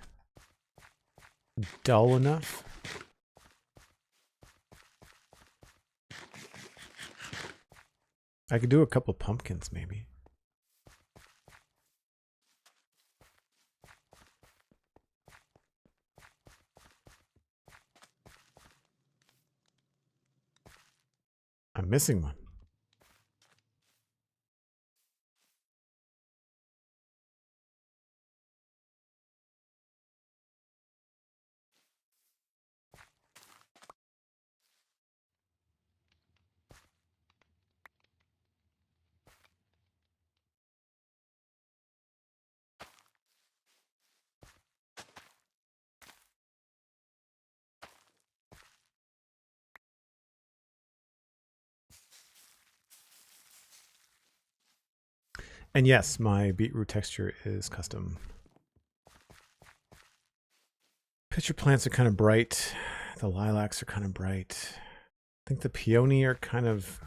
dull enough. I could do a couple pumpkins, maybe. I'm missing one. And yes, my beetroot texture is custom. Pitcher plants are kind of bright. The lilacs are kind of bright. I think the peony are kind of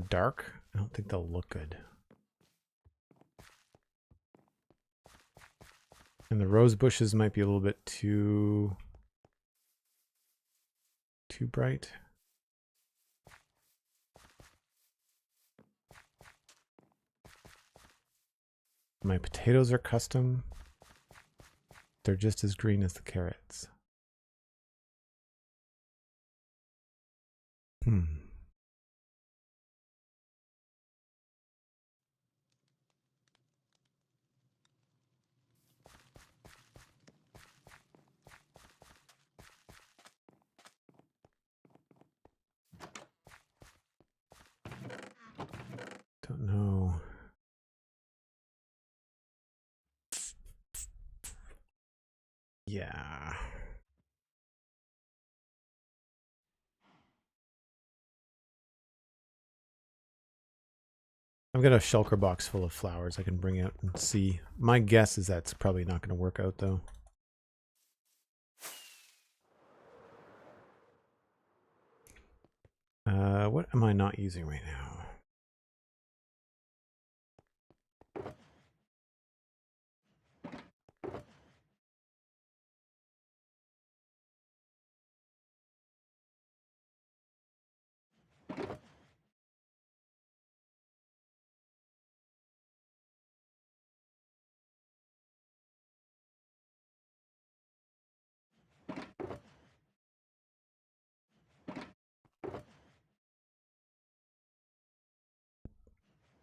dark. I don't think they'll look good. And the rose bushes might be a little bit too bright. My potatoes are custom. They're just as green as the carrots. Don't know. Yeah. I've got a shulker box full of flowers I can bring out and see. My guess is that's probably not going to work out, though. What am I not using right now?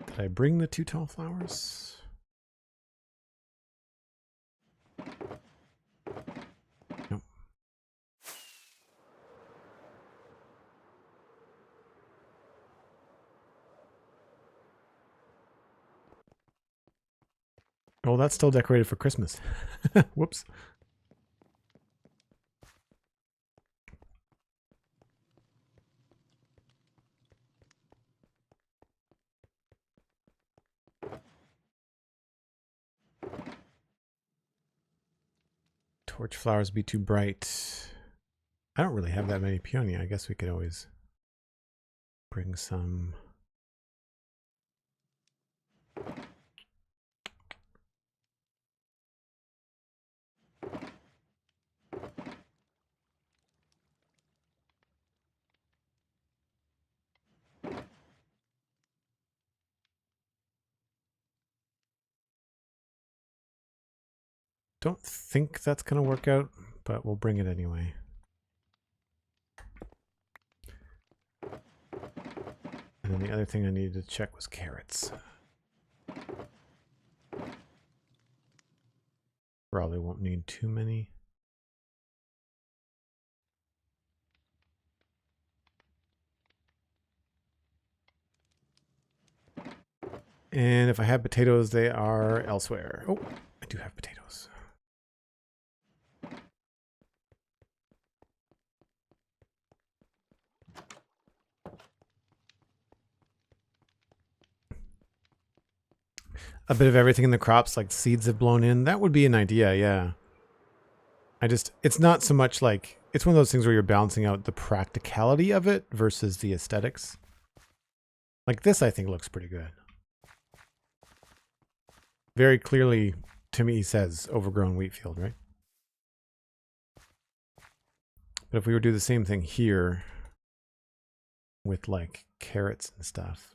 Did I bring the 2 tall flowers? Nope. Oh, that's still decorated for Christmas. Whoops. Torch flowers be too bright. I don't really have that many peony. I guess we could always bring some. Don't think that's going to work out, but we'll bring it anyway. And then the other thing I needed to check was carrots. Probably won't need too many. And if I have potatoes, they are elsewhere. Oh, I do have potatoes. A bit of everything in the crops, like seeds have blown in. That would be an idea, yeah. It's not so much like, it's one of those things where you're balancing out the practicality of it versus the aesthetics. Like this, I think looks pretty good. Very clearly, to me, says overgrown wheat field, right? But if we were to do the same thing here with like carrots and stuff.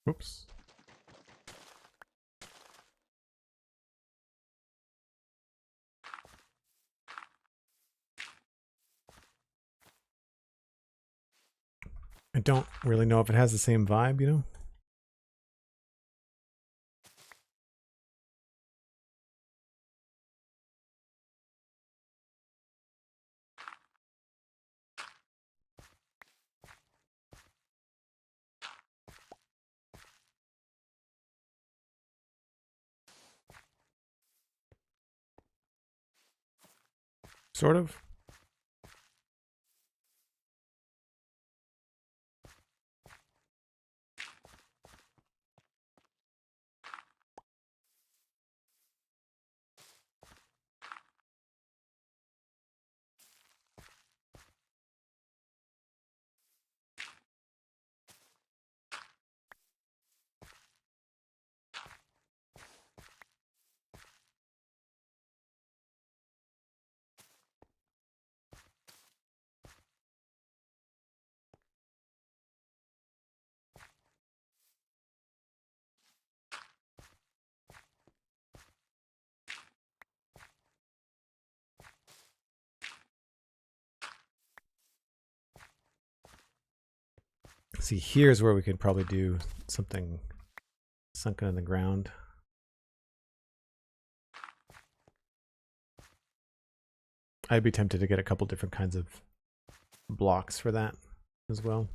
Oops. I don't really know if it has the same vibe, you know? Sort of. See, here's where we could probably do something sunken in the ground. I'd be tempted to get a couple different kinds of blocks for that as well.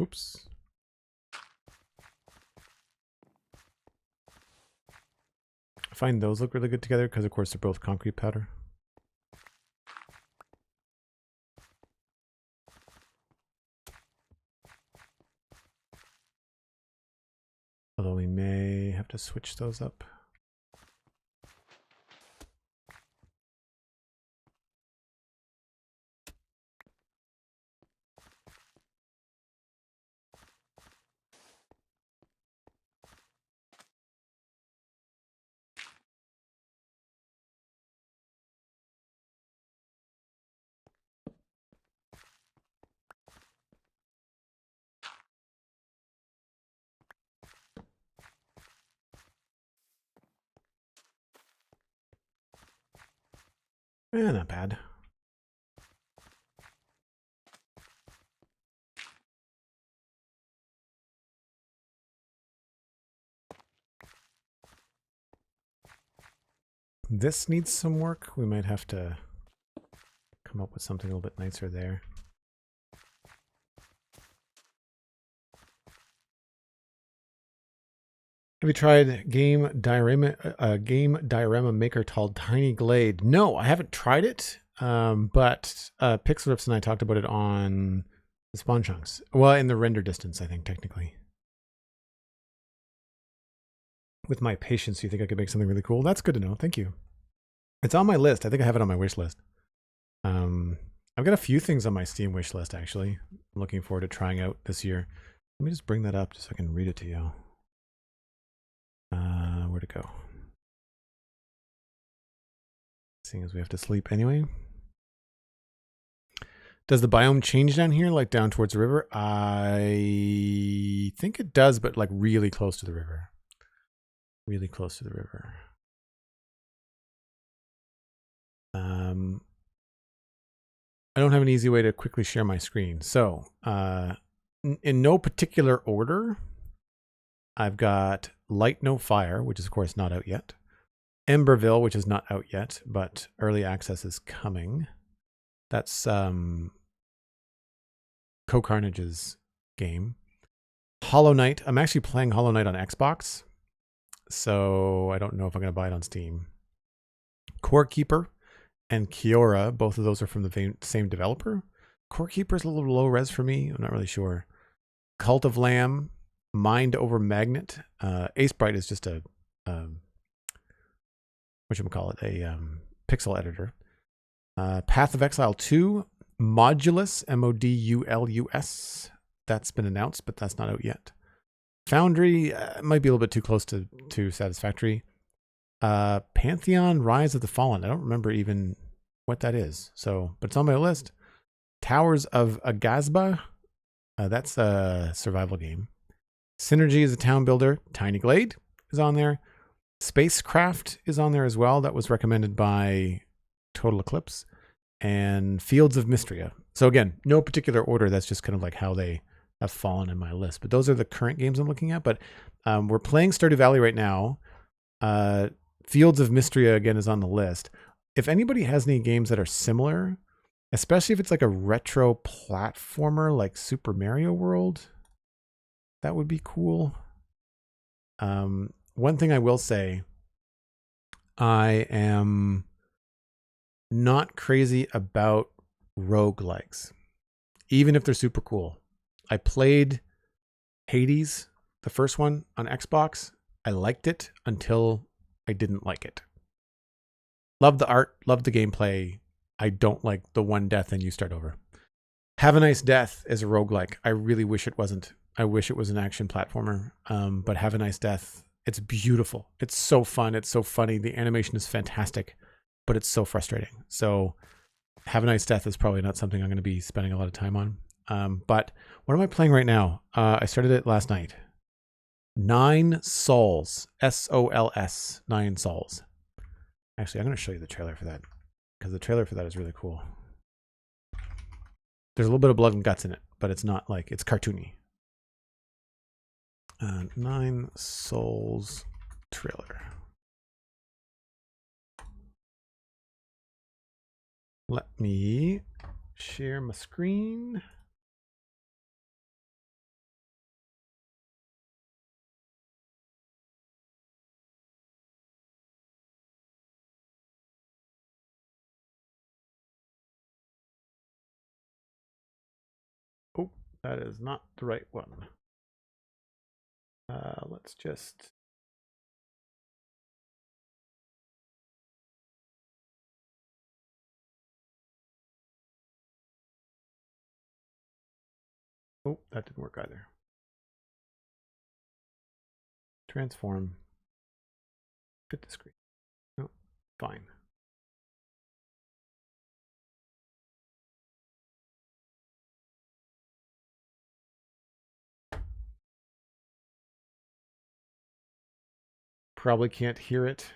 Oops. I find those look really good together because, of course, they're both concrete powder. Although we may have to switch those up. Not bad. This needs some work. We might have to come up with something a little bit nicer there. Have you tried game diorama maker called Tiny Glade? No, I haven't tried it. But Pixelrips and I talked about it on the Spawn Chunks. Well, in the render distance, I think, technically. With my patience, you think I could make something really cool? That's good to know. Thank you. It's on my list. I think I have it on my wish list. I've got a few things on my Steam wish list, actually. I'm looking forward to trying out this year. Let me just bring that up just so I can read it to you. Where'd it go? Seeing as we have to sleep anyway. Does the biome change down here, like down towards the river? I think it does, but like really close to the river. Really close to the river. I don't have an easy way to quickly share my screen. So, in no particular order, I've got Light No Fire, which is of course not out yet. Emberville, which is not out yet, but early access is coming. That's Co-Carnage's game. Hollow Knight. I'm actually playing Hollow Knight on Xbox, so I don't know if I'm going to buy it on Steam. Core Keeper and Kiora, both of those are from the same developer. Core Keeper's a little low res for me. I'm not really sure. Cult of Lamb, Mind Over Magnet. Ace Bright is just a whatchamacallit, a pixel editor. Path of Exile 2, Modulus, Modulus. That's been announced, but that's not out yet. Foundry might be a little bit too close to satisfactory. Pantheon, Rise of the Fallen. I don't remember even what that is. So, but it's on my list. Towers of Agazba. That's a survival game. Synergy is a town builder. Tiny Glade is on there. Spacecraft is on there as well. That was recommended by Total Eclipse. And Fields of Mystria. So again, no particular order. That's just kind of like how they have fallen in my list. But those are the current games I'm looking at. But we're playing Stardew Valley right now. Fields of Mystria, again, is on the list. If anybody has any games that are similar, especially if it's like a retro platformer like Super Mario World, that would be cool. One thing I will say, I am not crazy about roguelikes, even if they're super cool. I played Hades, the first one, on Xbox. I liked it until I didn't like it. Love the art, love the gameplay. I don't like the one death and you start over. Have a Nice Death is a roguelike. I really wish it wasn't. I wish it was an action platformer. But Have a Nice Death, it's beautiful. It's so fun. It's so funny. The animation is fantastic, but it's so frustrating. So Have a Nice Death is probably not something I'm going to be spending a lot of time on. But what am I playing right now? I started it last night. 9 Souls. S-O-L-S. 9 Souls. Actually, I'm going to show you the trailer for that, because the trailer for that is really cool. There's a little bit of blood and guts in it, but it's not like, it's cartoony. 9 Souls trailer. Let me share my screen. Oh, that is not the right one. Let's just... Oh, that didn't work either. Transform. Fit the screen. No, fine. Probably can't hear it.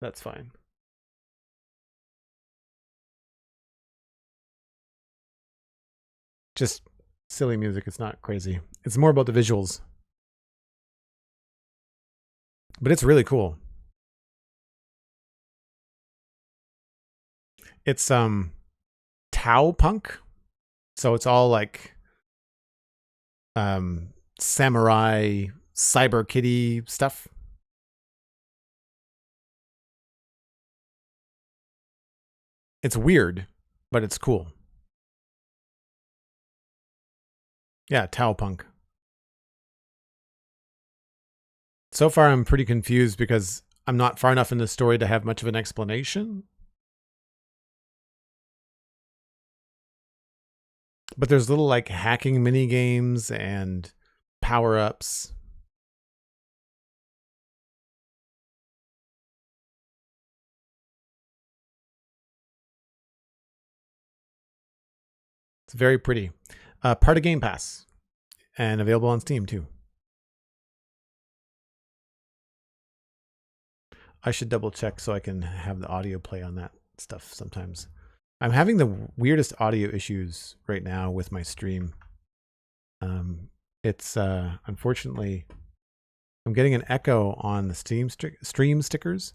That's fine. just silly music. It's not crazy. It's more about the visuals. But it's really cool. It's Tau punk. So it's all like samurai cyber kitty stuff. It's weird, but it's cool. Yeah, Tau punk. So far I'm pretty confused because I'm not far enough in the story to have much of an explanation. But there's little like hacking mini games and power-ups. It's very pretty. Part of Game Pass and available on Steam too. I should double check so I can have the audio play on that stuff sometimes. I'm having the weirdest audio issues right now with my stream. It's unfortunately, I'm getting an echo on the stream stickers.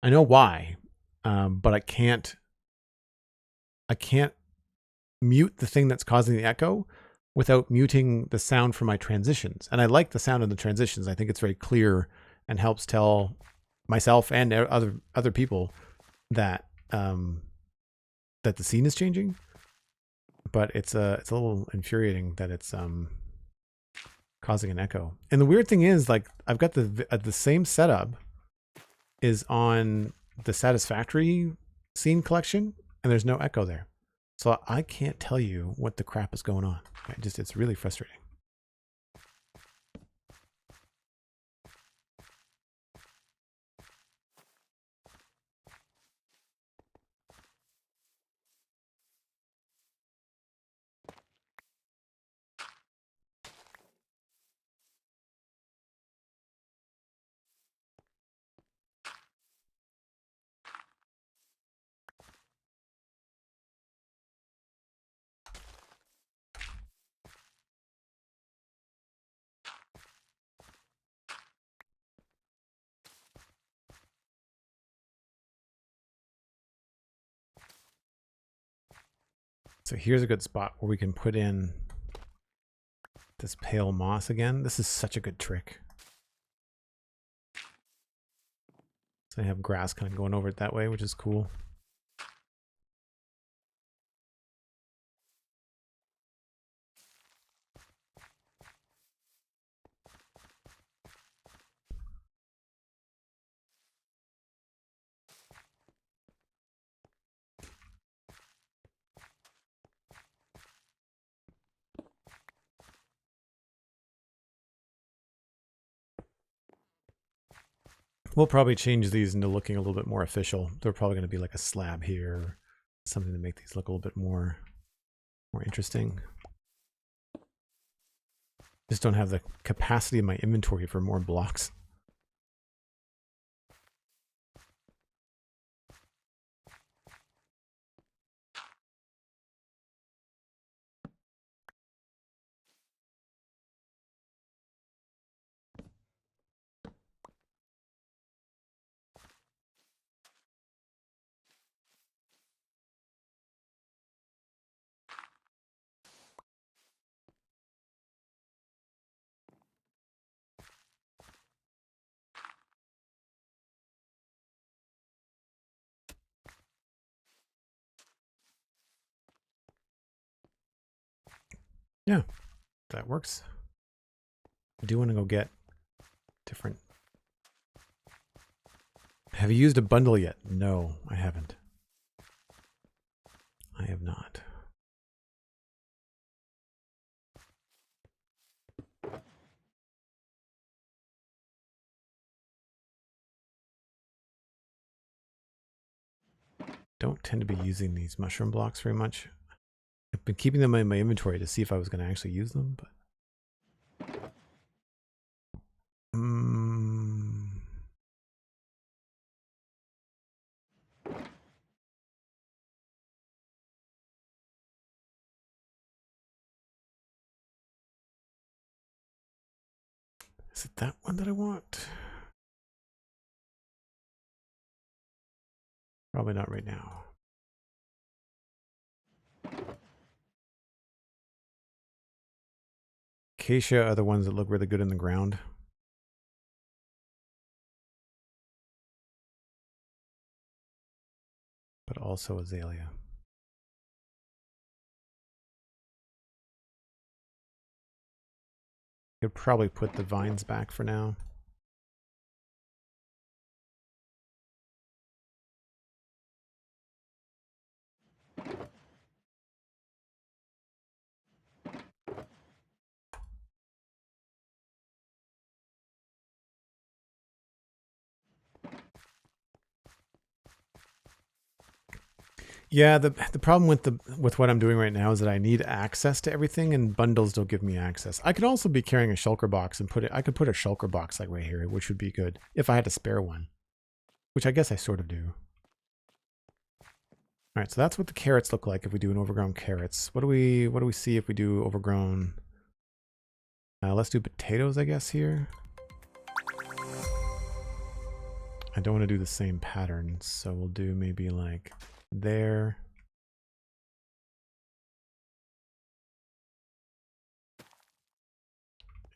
I know why, but I can't mute the thing that's causing the echo without muting the sound from my transitions. And I like the sound of the transitions. I think it's very clear and helps tell myself and other people that that the scene is changing. But it's a little infuriating that it's causing an echo. And the weird thing is, like, I've got the same setup is on the Satisfactory scene collection, and there's no echo there. So I can't tell you what the crap is going on. It's really frustrating. So here's a good spot where we can put in this pale moss again. This is such a good trick. So I have grass kind of going over it that way, which is cool. We'll probably change these into looking a little bit more official. They're probably going to be like a slab here, something to make these look a little bit more interesting. Just don't have the capacity in my inventory for more blocks. Yeah, that works. I do want to go get different. Have you used a bundle yet? No, I haven't. I have not. Don't tend to be using these mushroom blocks very much. I've been keeping them in my inventory to see if I was going to actually use them, but Is it that one that I want? Probably not right now. Acacia are the ones that look really good in the ground. But also azalea. Could probably put the vines back for now. Yeah, the problem with what I'm doing right now is that I need access to everything, and bundles don't give me access. I could also be carrying a shulker box and I could put a shulker box like right here, which would be good if I had to spare one, which I guess I sort of do. All right, so that's what the carrots look like if we do an overgrown carrots. What do we see if we do overgrown? Let's do potatoes, I guess, here. I don't want to do the same pattern, so we'll do maybe like there.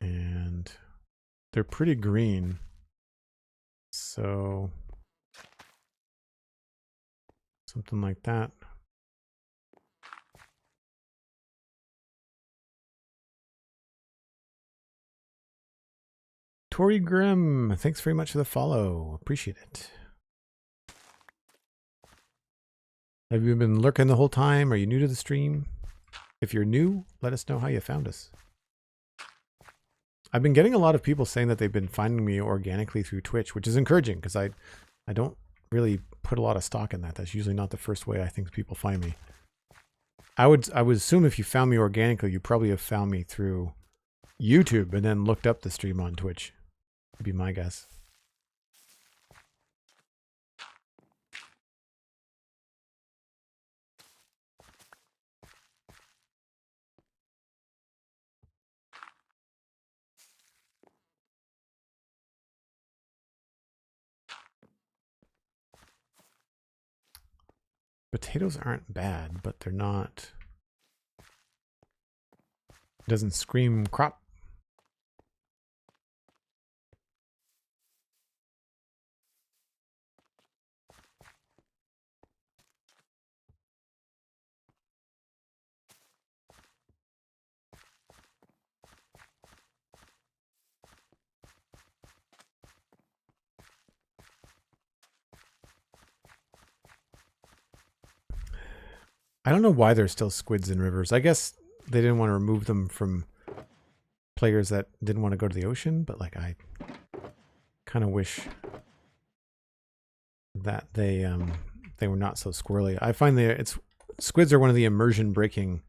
And they're pretty green. So something like that. Tori Grimm, thanks very much for the follow. Appreciate it. Have you been lurking the whole time? Are you new to the stream? If you're new, let us know how you found us. I've been getting a lot of people saying that they've been finding me organically through Twitch, which is encouraging because I don't really put a lot of stock in that. That's usually not the first way I think people find me. I would assume if you found me organically, you probably have found me through YouTube and then looked up the stream on Twitch. Would be my guess. Potatoes aren't bad, but they're not. It doesn't scream crop. I don't know why there's still squids in rivers. I guess they didn't want to remove them from players that didn't want to go to the ocean, but like I kind of wish that they were not so squirrely. I find squids are one of the immersion breaking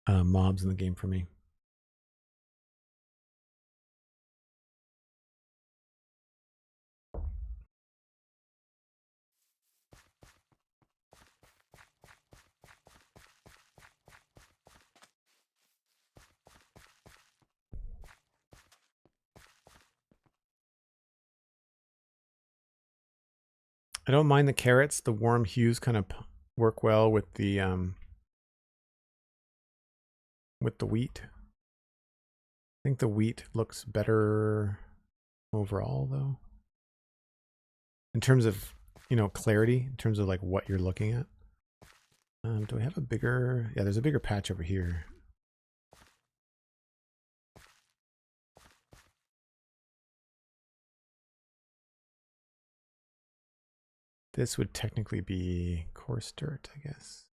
mobs in the game for me. I don't mind the carrots. The warm hues kind of work well with the wheat. I think the wheat looks better overall though. In terms of, clarity, in terms of like what you're looking at. Do I have a bigger, yeah, there's a bigger patch over here. This would technically be coarse dirt, I guess.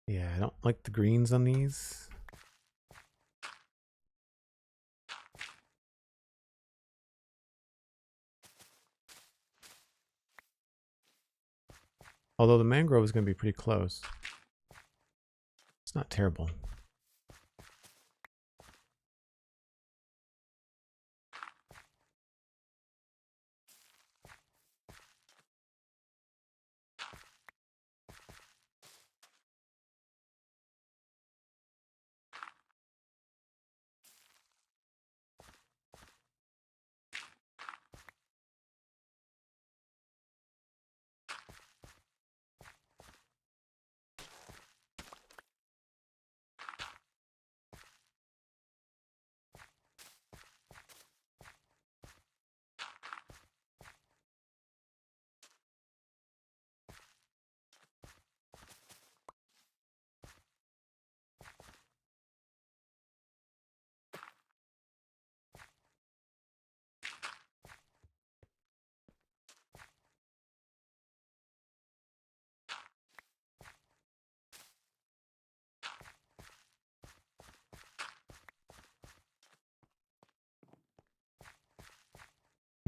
Yeah, I don't like the greens on these. Although the mangrove is going to be pretty close. It's not terrible.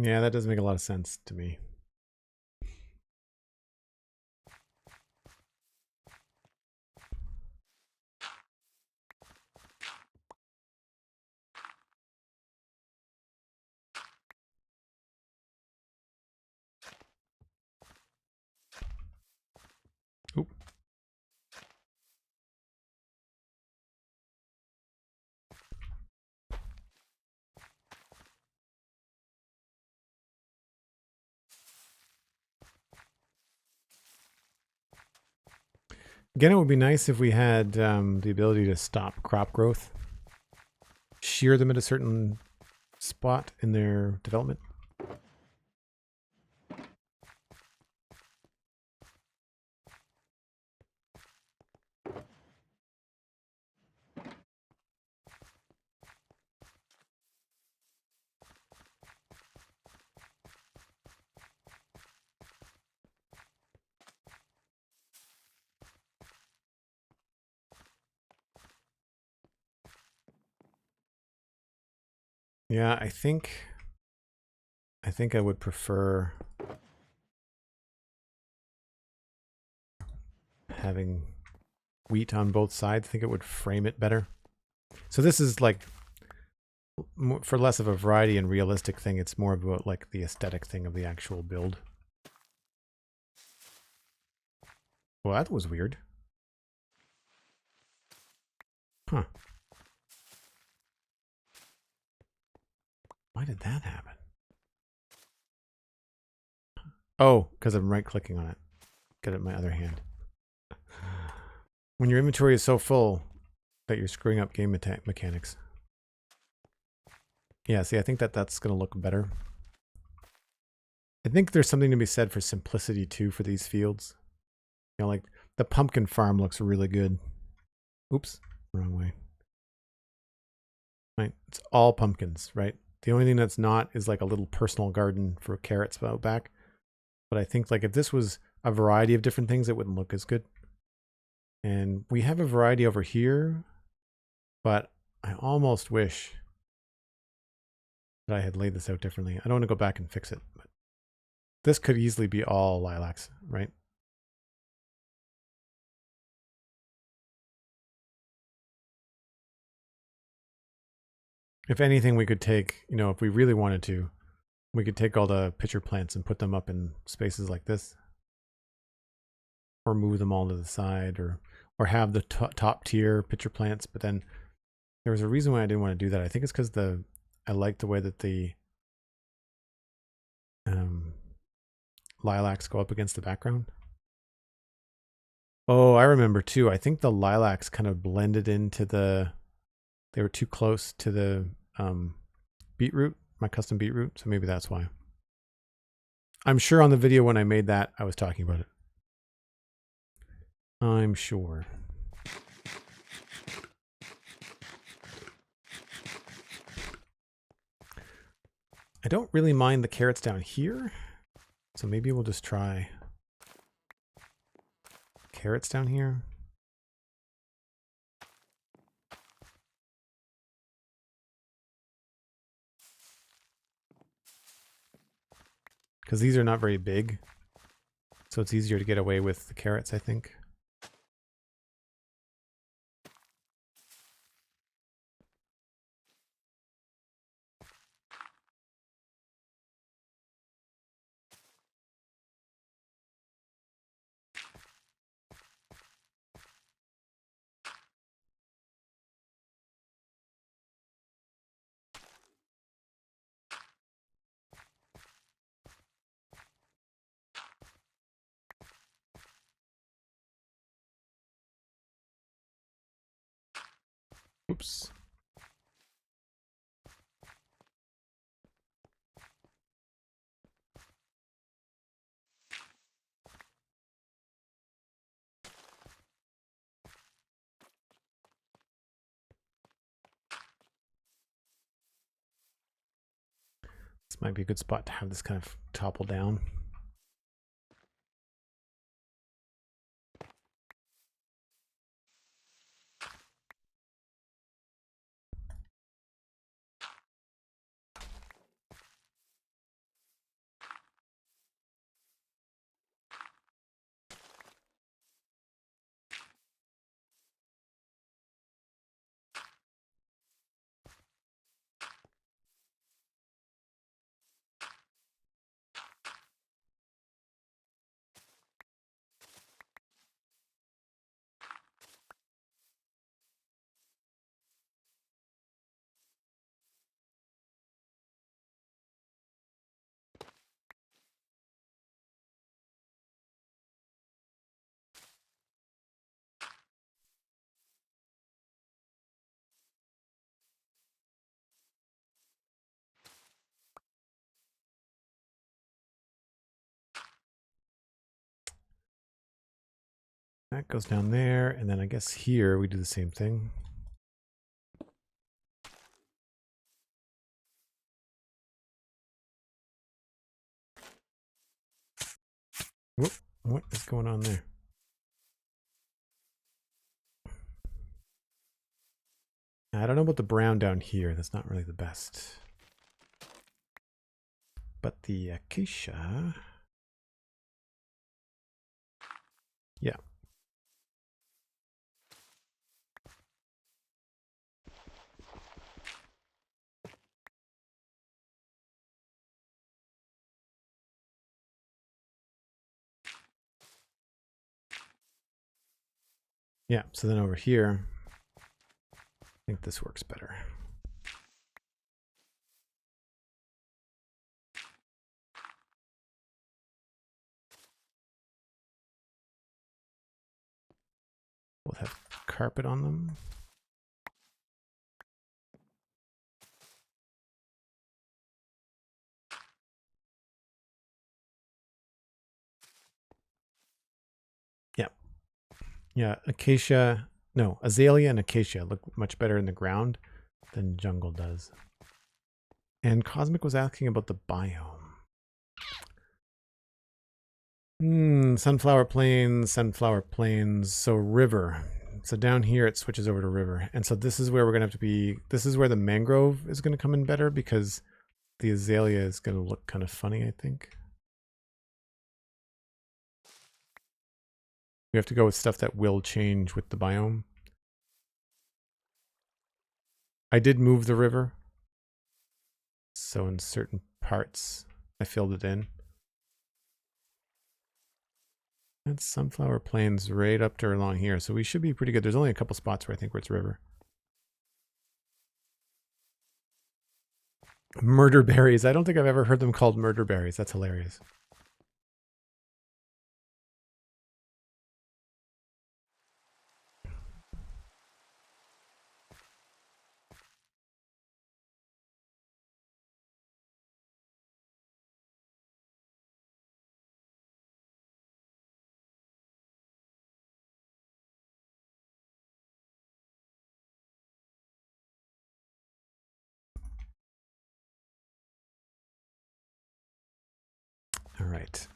Yeah, that does make a lot of sense to me. Oop. Again, it would be nice if we had the ability to stop crop growth, shear them at a certain spot in their development. Yeah, I think I would prefer having wheat on both sides. I think it would frame it better. So this is like, for less of a variety and realistic thing, it's more about like the aesthetic thing of the actual build. Well, that was weird. Huh. Why did that happen? Oh, because I'm right-clicking on it. Get it in my other hand. When your inventory is so full that you're screwing up game mechanics. Yeah, see, I think that's going to look better. I think there's something to be said for simplicity, too, for these fields. You know, like, the pumpkin farm looks really good. Oops, wrong way. Right, it's all pumpkins, right? The only thing that's not is like a little personal garden for carrots out back. But I think like if this was a variety of different things, it wouldn't look as good. And we have a variety over here, but I almost wish that I had laid this out differently. I don't want to go back and fix it, but this could easily be all lilacs, right? If anything, we could take, you know, if we really wanted to, we could take all the pitcher plants and put them up in spaces like this. Or move them all to the side, or have the top tier pitcher plants. But then there was a reason why I didn't want to do that. I think it's because I like the way that the lilacs go up against the background. Oh, I remember too. I think the lilacs kind of blended into they were too close to the beetroot, my custom beetroot. So maybe that's why. I'm sure on the video when I made that, I was talking about it. I'm sure. I don't really mind the carrots down here. So maybe we'll just try carrots down here. Because these are not very big. So it's easier to get away with the carrots, I think. Oops. This might be a good spot to have this kind of topple down. That goes down there, and then I guess here we do the same thing. Whoop, what is going on there? I don't know about the brown down here. That's not really the best. But the acacia... Yeah. Yeah, so then over here, I think this works better. We'll have carpet on them. Yeah. Yeah, acacia, no, azalea and acacia look much better in the ground than jungle does. And Cosmic was asking about the biome. Sunflower plains, so river. So down here it switches over to river. And so this is where we're going to have to be, this is where the mangrove is going to come in better because the azalea is going to look kind of funny, I think. We have to go with stuff that will change with the biome. I did move the river. So in certain parts, I filled it in. That's sunflower plains right up to along here. So we should be pretty good. There's only a couple spots where I think where it's river. Murder berries. I don't think I've ever heard them called murder berries. That's hilarious. All right.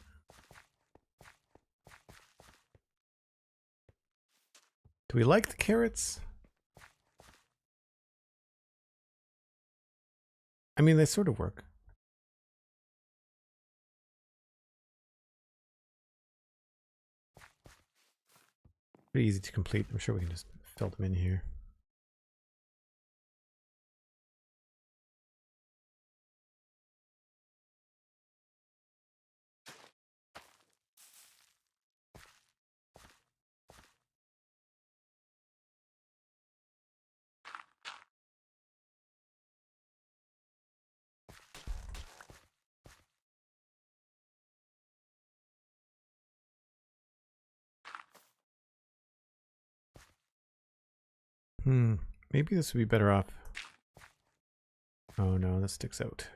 Do we like the carrots? I mean, they sort of work. Pretty easy to complete. I'm sure we can just fill them in here. Maybe this would be better off. Oh no, that sticks out.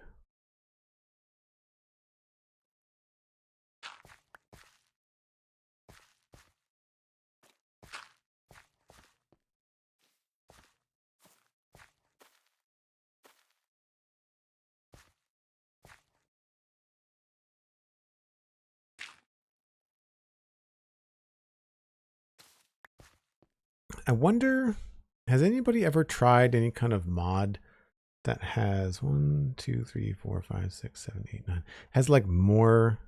I wonder, has anybody ever tried any kind of mod that has 1, 2, 3, 4, 5, 6, 7, 8, 9, has like more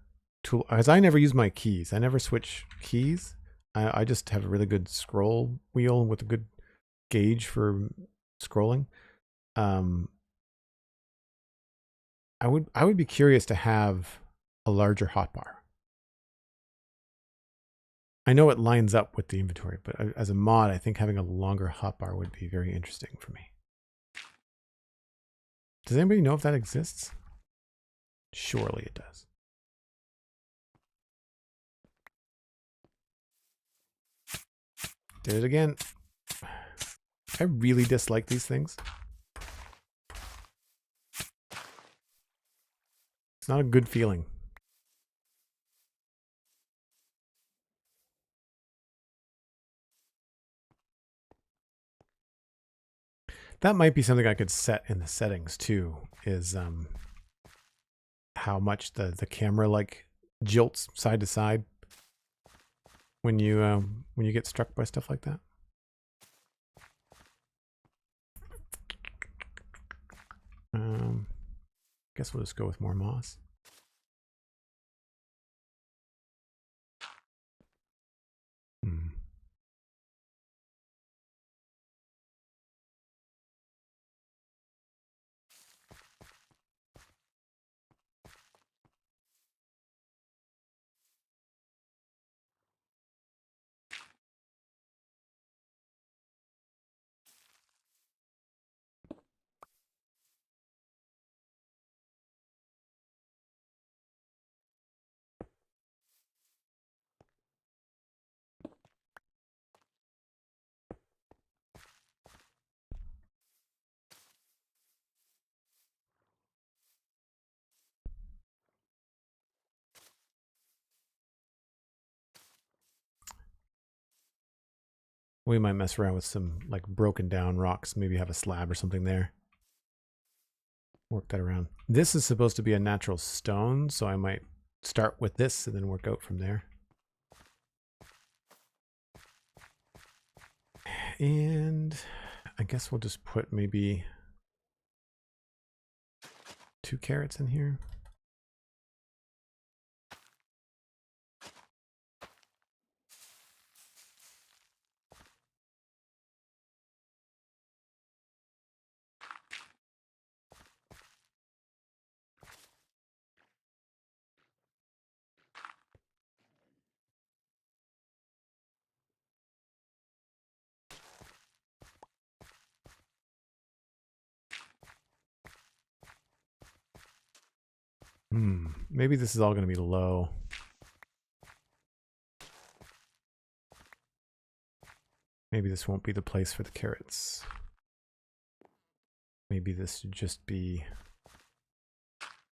tool, as I never use my keys. I never switch keys. I just have a really good scroll wheel with a good gauge for scrolling. I would be curious to have a larger hotbar. I know it lines up with the inventory, but as a mod, I think having a longer hotbar would be very interesting for me. Does anybody know if that exists? Surely it does. Did it again. I really dislike these things. It's not a good feeling. That might be something I could set in the settings too, is how much the camera like jolts side to side when you get struck by stuff like that. Guess we'll just go with more moss. We might mess around with some like broken down rocks. Maybe have a slab or something there. Work that around. This is supposed to be a natural stone, so I might start with this and then work out from there. And I guess we'll just put maybe 2 carrots in here. Maybe this is all going to be low. Maybe this won't be the place for the carrots. Maybe this should just be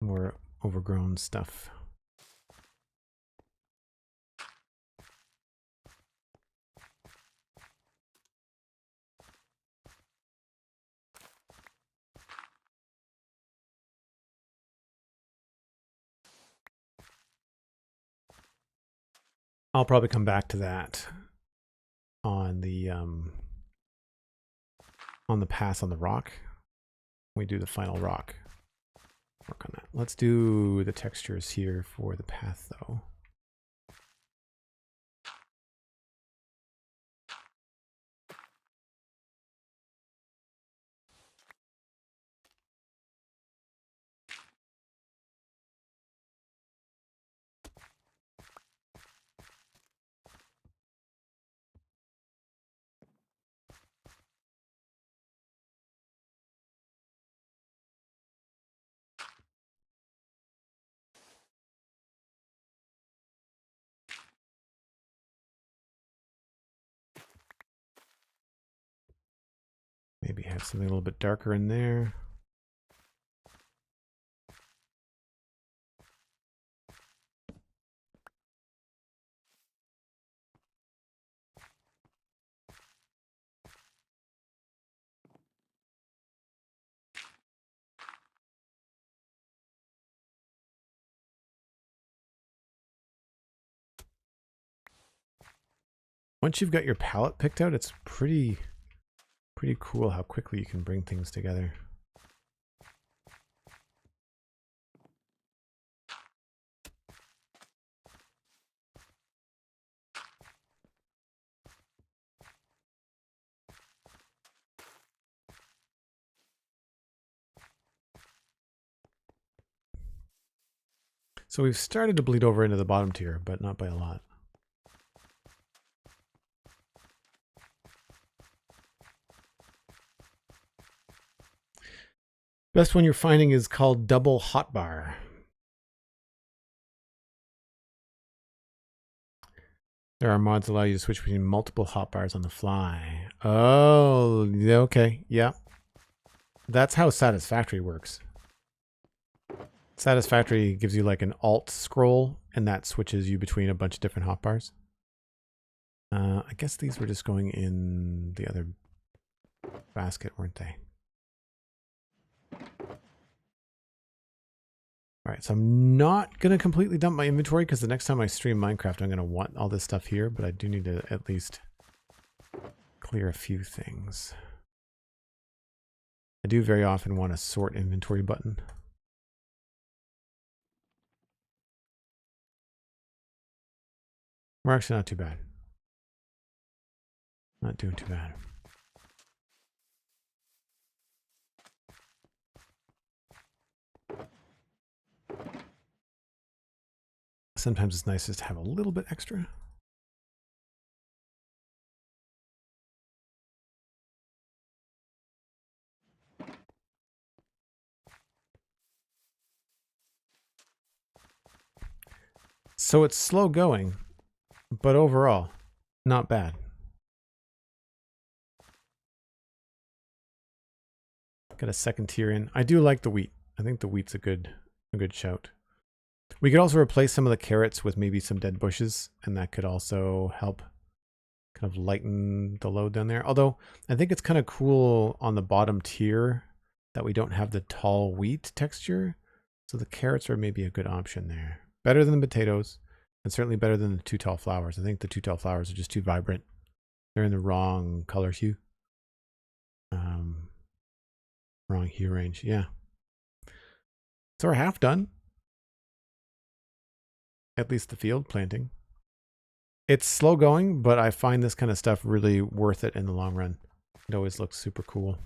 more overgrown stuff. I'll probably come back to that on the pass on the rock. We do the final rock. Work on that. Let's do the textures here for the path though. Maybe have something a little bit darker in there. Once you've got your palette picked out, it's pretty cool how quickly you can bring things together. So we've started to bleed over into the bottom tier, but not by a lot. Best one you're finding is called Double Hotbar. There are mods that allow you to switch between multiple hotbars on the fly. Oh, okay, yeah. That's how Satisfactory works. Satisfactory gives you like an alt scroll, and that switches you between a bunch of different hotbars. I guess these were just going in the other basket, weren't they? All right, so I'm not going to completely dump my inventory because the next time I stream Minecraft, I'm going to want all this stuff here, but I do need to at least clear a few things. I do very often want a sort inventory button. We're actually not too bad. Not doing too bad. Sometimes it's nice just to have a little bit extra. So it's slow going, but overall, not bad. Got a second tier in. I do like the wheat. I think the wheat's a good shout. We could also replace some of the carrots with maybe some dead bushes, and that could also help kind of lighten the load down there. Although I think it's kind of cool on the bottom tier that we don't have the tall wheat texture. So the carrots are maybe a good option there. Better than the potatoes, and certainly better than the too tall flowers. I think the too tall flowers are just too vibrant. They're in the wrong color hue. Wrong hue range, yeah. So we're half done. At least the field planting. It's slow going, but I find this kind of stuff really worth it in the long run. It always looks super cool.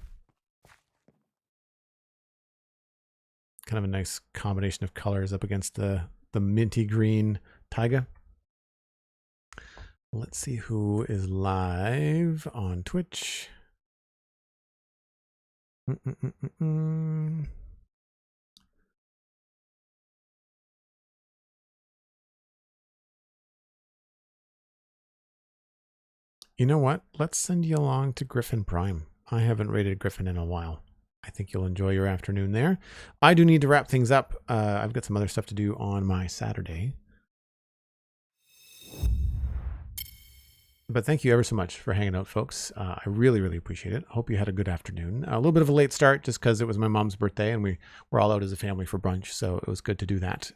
Kind of a nice combination of colors up against the minty green taiga. Let's see who is live on Twitch. You know what? Let's send you along to Griffin Prime. I haven't rated Griffin in a while. I think you'll enjoy your afternoon there. I do need to wrap things up. I've got some other stuff to do on my Saturday. But thank you ever so much for hanging out, folks. I really, really appreciate it. Hope you had a good afternoon. A little bit of a late start just because it was my mom's birthday and we were all out as a family for brunch. So it was good to do that.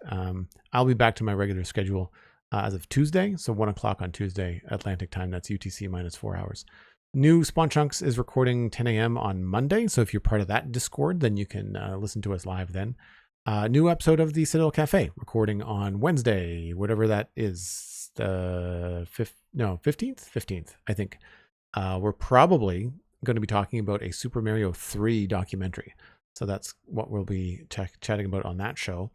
I'll be back to my regular schedule as of Tuesday. So 1 o'clock on Tuesday, Atlantic time. That's UTC minus 4 hours. New Spawn Chunks is recording 10 a.m. on Monday. So if you're part of that Discord, then you can listen to us live then. New episode of the Citadel Cafe recording on Wednesday, whatever that is, the 15th, I think. We're probably going to be talking about a Super Mario 3 documentary. So that's what we'll be chatting about on that show.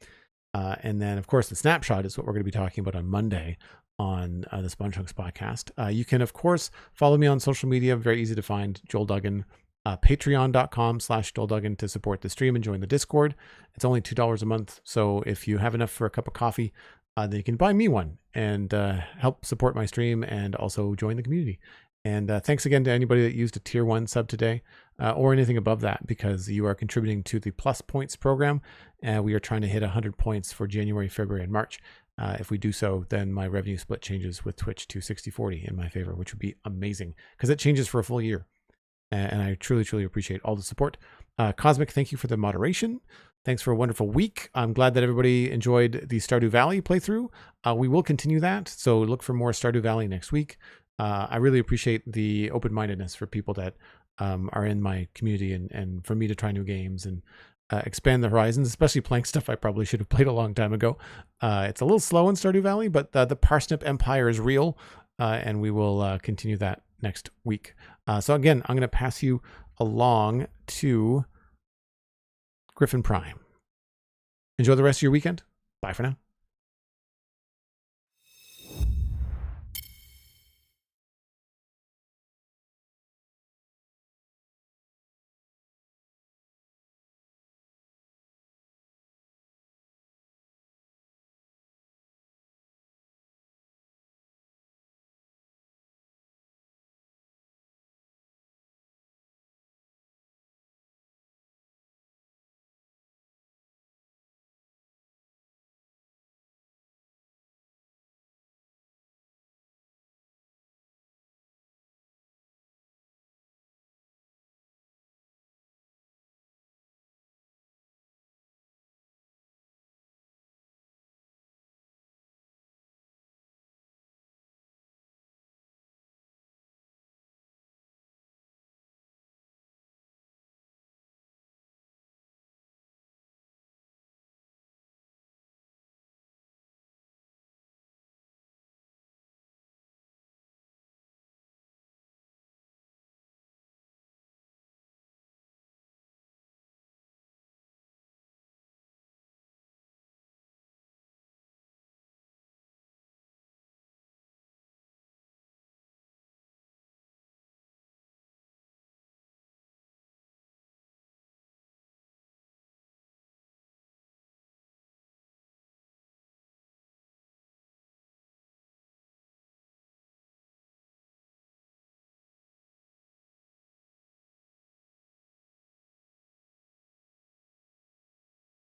And then, of course, the snapshot is what we're going to be talking about on Monday on the Spawn Chunks podcast. You can, of course, follow me on social media. Very easy to find, Joel Duggan. Patreon.com/Joel Duggan to support the stream and join the Discord. It's only $2 a month. So if you have enough for a cup of coffee, then you can buy me one and help support my stream and also join the community. And thanks again to anybody that used a tier 1 sub today or anything above that, because you are contributing to the Plus Points program. We are trying to hit 100 points for January, February, and March. If we do so, then my revenue split changes with Twitch to 60-40 in my favor, which would be amazing because it changes for a full year. And I truly, truly appreciate all the support. Cosmic, thank you for the moderation. Thanks for a wonderful week. I'm glad that everybody enjoyed the Stardew Valley playthrough. We will continue that, so look for more Stardew Valley next week. I really appreciate the open-mindedness for people that are in my community and for me to try new games and expand the horizons, especially playing stuff I probably should have played a long time ago. It's a little slow in Stardew Valley, but the Parsnip Empire is real, and we will continue that next week. So again, I'm going to pass you along to Griffin Prime. Enjoy the rest of your weekend. Bye for now.